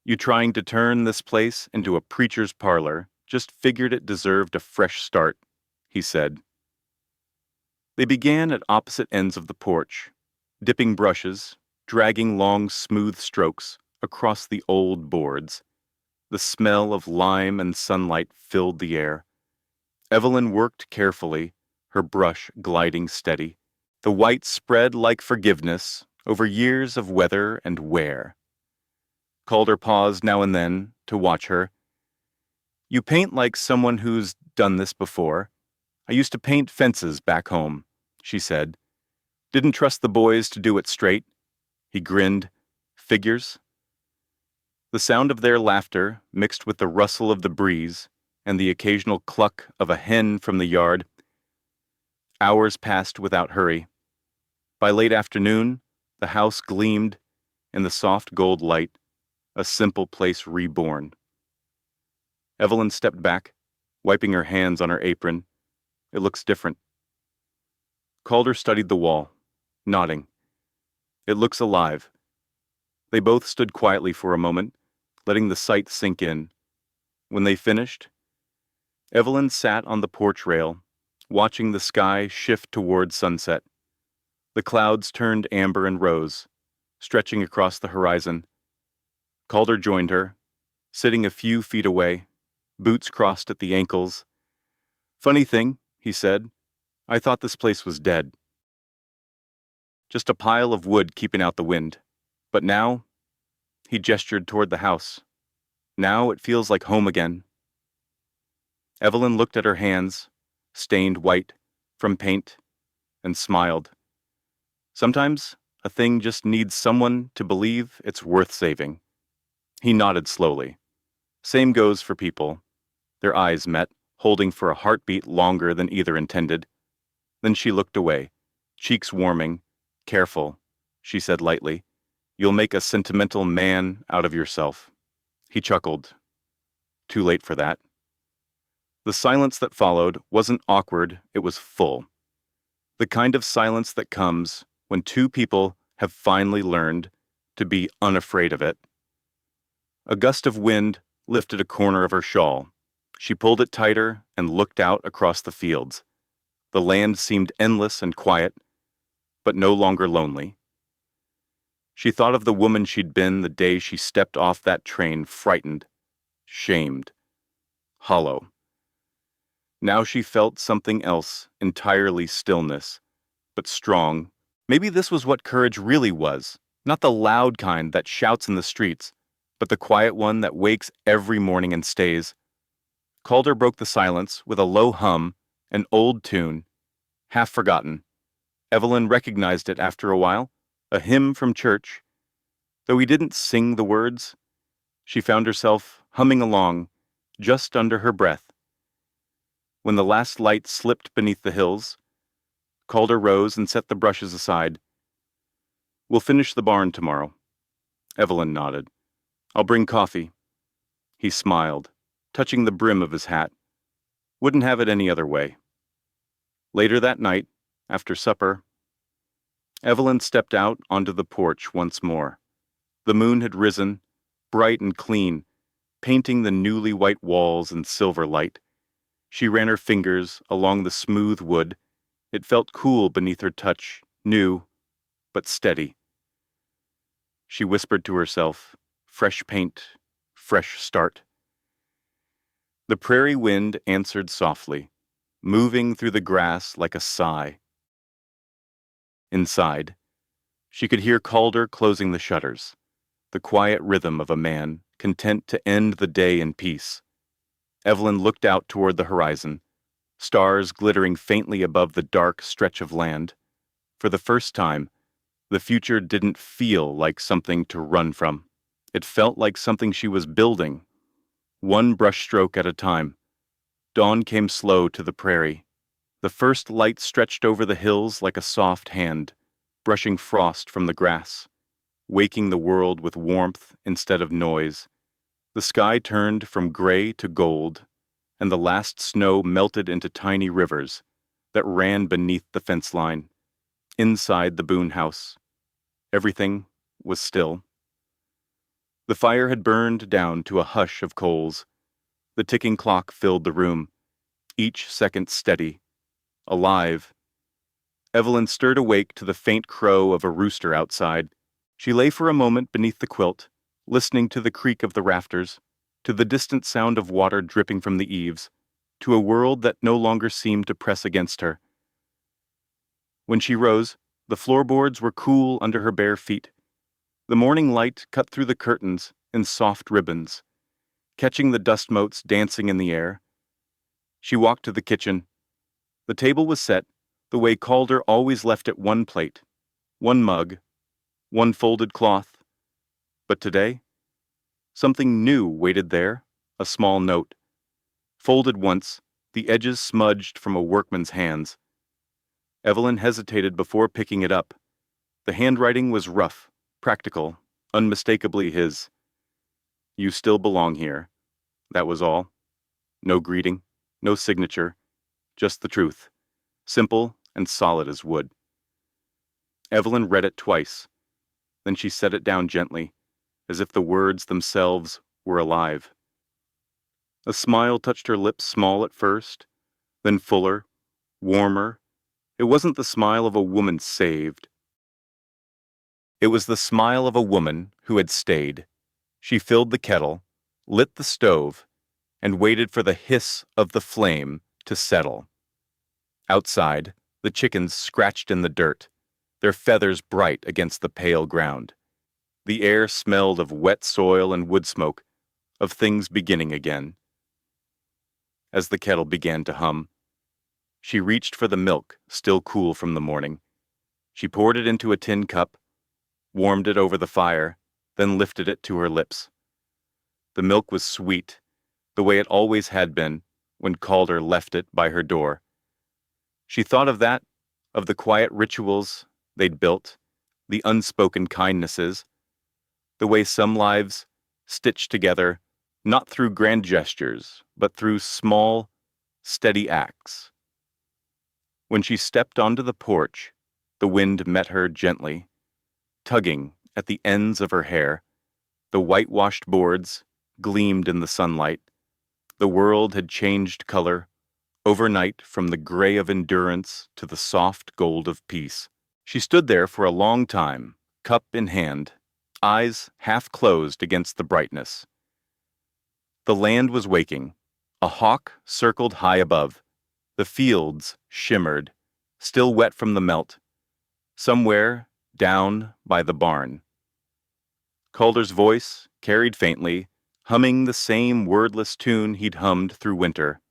You trying to turn this place into a preacher's parlor, just figured it deserved a fresh start, he said. They began at opposite ends of the porch, dipping brushes, dragging long, smooth strokes across the old boards. The smell of lime and sunlight filled the air. Evelyn worked carefully, her brush gliding steady. The white spread like forgiveness over years of weather and wear. Calder paused now and then to watch her. You paint like someone who's done this before. I used to paint fences back home, she said. Didn't trust the boys to do it straight. He grinned. Figures? The sound of their laughter mixed with the rustle of the breeze and the occasional cluck of a hen from the yard. Hours passed without hurry. By late afternoon, the house gleamed in the soft gold light, a simple place reborn. Evelyn stepped back, wiping her hands on her apron. It looks different. Calder studied the wall, nodding. It looks alive. They both stood quietly for a moment, letting the sight sink in. When they finished, Evelyn sat on the porch rail, watching the sky shift toward sunset. The clouds turned amber and rose, stretching across the horizon. Calder joined her, sitting a few feet away, boots crossed at the ankles. Funny thing, he said, I thought this place was dead. Just a pile of wood keeping out the wind. But now, he gestured toward the house. Now it feels like home again. Evelyn looked at her hands, stained white from paint, and smiled. Sometimes a thing just needs someone to believe it's worth saving. He nodded slowly. Same goes for people. Their eyes met, holding for a heartbeat longer than either intended. Then she looked away, cheeks warming. Careful, she said lightly. You'll make a sentimental man out of yourself. He chuckled. Too late for that. The silence that followed wasn't awkward, it was full. The kind of silence that comes when 2 people have finally learned to be unafraid of it. A gust of wind lifted a corner of her shawl. She pulled it tighter and looked out across the fields. The land seemed endless and quiet, but no longer lonely. She thought of the woman she'd been the day she stepped off that train, frightened, shamed, hollow. Now she felt something else, entirely stillness, but strong. Maybe this was what courage really was, not the loud kind that shouts in the streets, but the quiet one that wakes every morning and stays. Calder broke the silence with a low hum, an old tune, half forgotten. Evelyn recognized it after a while, a hymn from church. Though he didn't sing the words, she found herself humming along, just under her breath. When the last light slipped beneath the hills, Calder rose and set the brushes aside. "We'll finish the barn tomorrow." Evelyn nodded. "I'll bring coffee." He smiled, touching the brim of his hat. Wouldn't have it any other way. Later that night, after supper, Evelyn stepped out onto the porch once more. The moon had risen, bright and clean, painting the newly white walls in silver light. She ran her fingers along the smooth wood. It felt cool beneath her touch, new, but steady. She whispered to herself, "Fresh paint, fresh start." The prairie wind answered softly, moving through the grass like a sigh. Inside, she could hear Calder closing the shutters, the quiet rhythm of a man content to end the day in peace. Evelyn looked out toward the horizon, stars glittering faintly above the dark stretch of land. For the first time, the future didn't feel like something to run from. It felt like something she was building, one brushstroke at a time. Dawn came slow to the prairie. The first light stretched over the hills like a soft hand, brushing frost from the grass, waking the world with warmth instead of noise. The sky turned from gray to gold, and the last snow melted into tiny rivers that ran beneath the fence line. Inside the Boone house, everything was still. The fire had burned down to a hush of coals. The ticking clock filled the room, each second steady, alive. Evelyn stirred awake to the faint crow of a rooster outside. She lay for a moment beneath the quilt, listening to the creak of the rafters, to the distant sound of water dripping from the eaves, to a world that no longer seemed to press against her. When she rose, the floorboards were cool under her bare feet. The morning light cut through the curtains in soft ribbons, catching the dust motes dancing in the air. She walked to the kitchen. The table was set the way Calder always left it: one plate, one mug, one folded cloth. But today, something new waited there, a small note. Folded once, the edges smudged from a workman's hands. Evelyn hesitated before picking it up. The handwriting was rough, practical, unmistakably his. "You still belong here." That was all. No greeting, no signature, just the truth, simple and solid as wood. Evelyn read it twice. Then she set it down gently, as if the words themselves were alive. A smile touched her lips, small at first, then fuller, warmer. It wasn't the smile of a woman saved. It was the smile of a woman who had stayed. She filled the kettle, lit the stove, and waited for the hiss of the flame to settle. Outside, the chickens scratched in the dirt, their feathers bright against the pale ground. The air smelled of wet soil and wood smoke, of things beginning again. As the kettle began to hum, she reached for the milk, still cool from the morning. She poured it into a tin cup, warmed it over the fire, then lifted it to her lips. The milk was sweet, the way it always had been when Calder left it by her door. She thought of that, of the quiet rituals they'd built, the unspoken kindnesses, the way some lives stitched together, not through grand gestures, but through small, steady acts. When she stepped onto the porch, the wind met her gently, tugging at the ends of her hair. The whitewashed boards gleamed in the sunlight. The world had changed color, overnight, from the gray of endurance to the soft gold of peace. She stood there for a long time, cup in hand, eyes half closed against the brightness. The land was waking. A hawk circled high above. The fields shimmered, still wet from the melt. Somewhere down by the barn, Calder's voice carried faintly, humming the same wordless tune he'd hummed through winter.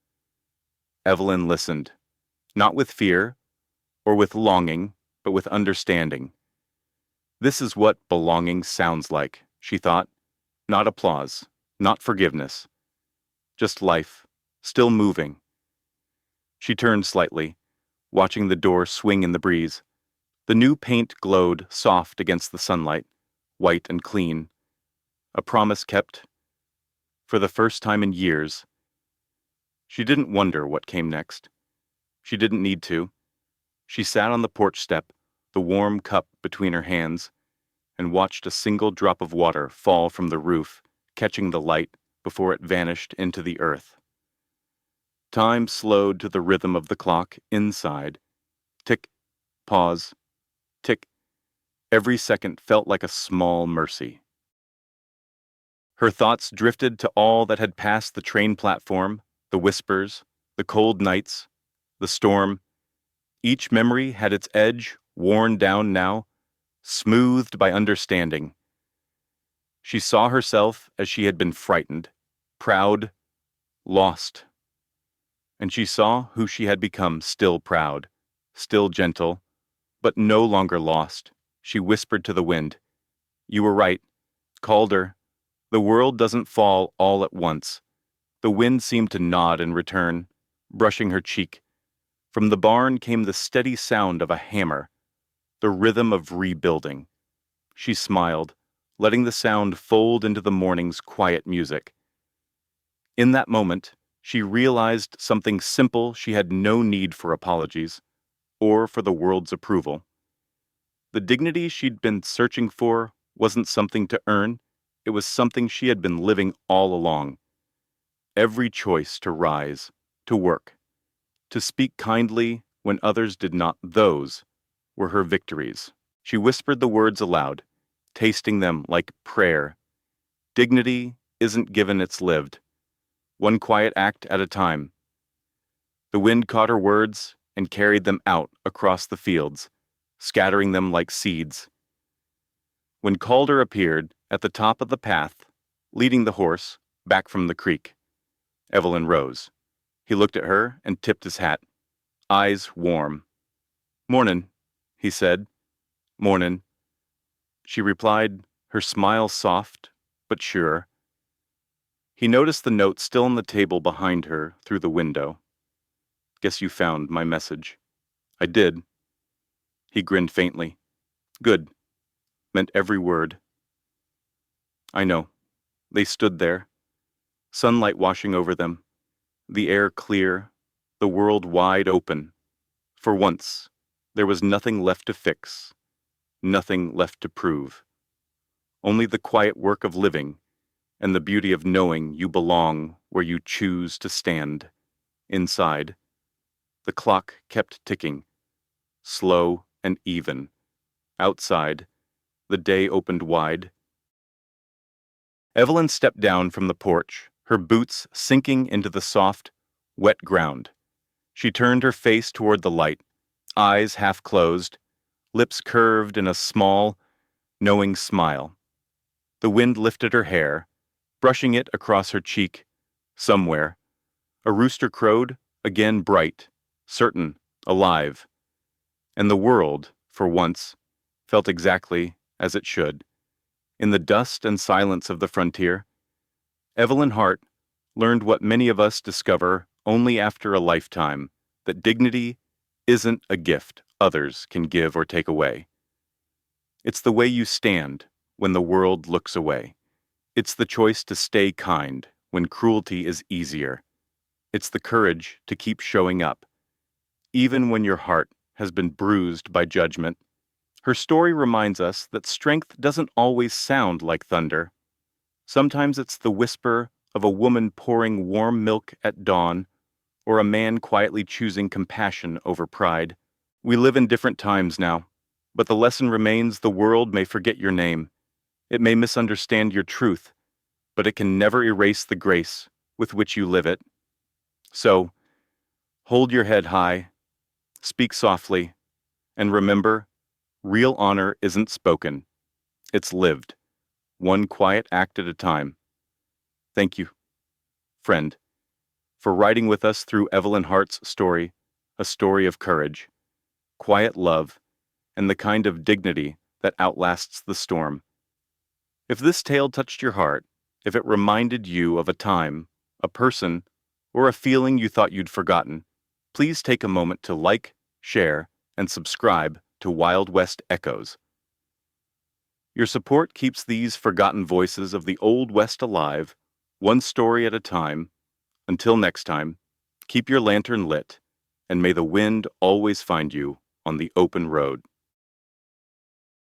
Evelyn listened, not with fear or with longing, but with understanding. This is what belonging sounds like, she thought. Not applause, not forgiveness, just life, still moving. She turned slightly, watching the door swing in the breeze. The new paint glowed soft against the sunlight, white and clean. A promise kept. For the first time in years. She didn't wonder what came next. She didn't need to. She sat on the porch step, the warm cup between her hands, and watched a single drop of water fall from the roof, catching the light before it vanished into the earth. Time slowed to the rhythm of the clock inside. Tick, pause, tick. Every second felt like a small mercy. Her thoughts drifted to all that had passed the train platform, the whispers, the cold nights, the storm. Each memory had its edge worn down now, smoothed by understanding. She saw herself as she had been frightened, proud, lost. And she saw who she had become, still proud, still gentle, but no longer lost. She whispered to the wind, "You were right, Calder. The world doesn't fall all at once." The wind seemed to nod in return, brushing her cheek. From the barn came the steady sound of a hammer, the rhythm of rebuilding. She smiled, letting the sound fold into the morning's quiet music. In that moment, she realized something simple. She had no need for apologies, or for the world's approval. The dignity she'd been searching for wasn't something to earn, it was something she had been living all along. Every choice to rise, to work, to speak kindly when others did not, those were her victories. She whispered the words aloud, tasting them like prayer. Dignity isn't given, it's lived. One quiet act at a time. The wind caught her words and carried them out across the fields, scattering them like seeds. When Calder appeared at the top of the path, leading the horse back from the creek, Evelyn rose. He looked at her and tipped his hat, eyes warm. "Mornin'," he said. "Mornin'." She replied, her smile soft but sure. He noticed the note still on the table behind her through the window. "Guess you found my message." "I did." He grinned faintly. "Good." Meant every word. "I know." They stood there, sunlight washing over them, the air clear, the world wide open. For once, there was nothing left to fix, nothing left to prove. Only the quiet work of living and the beauty of knowing you belong where you choose to stand. Inside, the clock kept ticking, slow and even. Outside, the day opened wide. Evelyn stepped down from the porch, her boots sinking into the soft, wet ground. She turned her face toward the light, eyes half closed, lips curved in a small, knowing smile. The wind lifted her hair, brushing it across her cheek. Somewhere, a rooster crowed, again bright, certain, alive. And the world, for once, felt exactly as it should. In the dust and silence of the frontier, Evelyn Hart learned what many of us discover only after a lifetime, that dignity isn't a gift others can give or take away. It's the way you stand when the world looks away. It's the choice to stay kind when cruelty is easier. It's the courage to keep showing up, even when your heart has been bruised by judgment. Her story reminds us that strength doesn't always sound like thunder. Sometimes it's the whisper of a woman pouring warm milk at dawn, or a man quietly choosing compassion over pride. We live in different times now, but the lesson remains: the world may forget your name. It may misunderstand your truth, but it can never erase the grace with which you live it. So, hold your head high, speak softly, and remember, real honor isn't spoken, it's lived. one quiet act at a time. Thank you, friend, for riding with us through Evelyn Hart's story, a story of courage, quiet love, and the kind of dignity that outlasts the storm. If this tale touched your heart, if it reminded you of a time, a person, or a feeling you thought you'd forgotten, please take a moment to like, share, and subscribe to Wild West Echoes. Your support keeps these forgotten voices of the Old West alive, one story at a time. Until next time, keep your lantern lit, and may the wind always find you on the open road.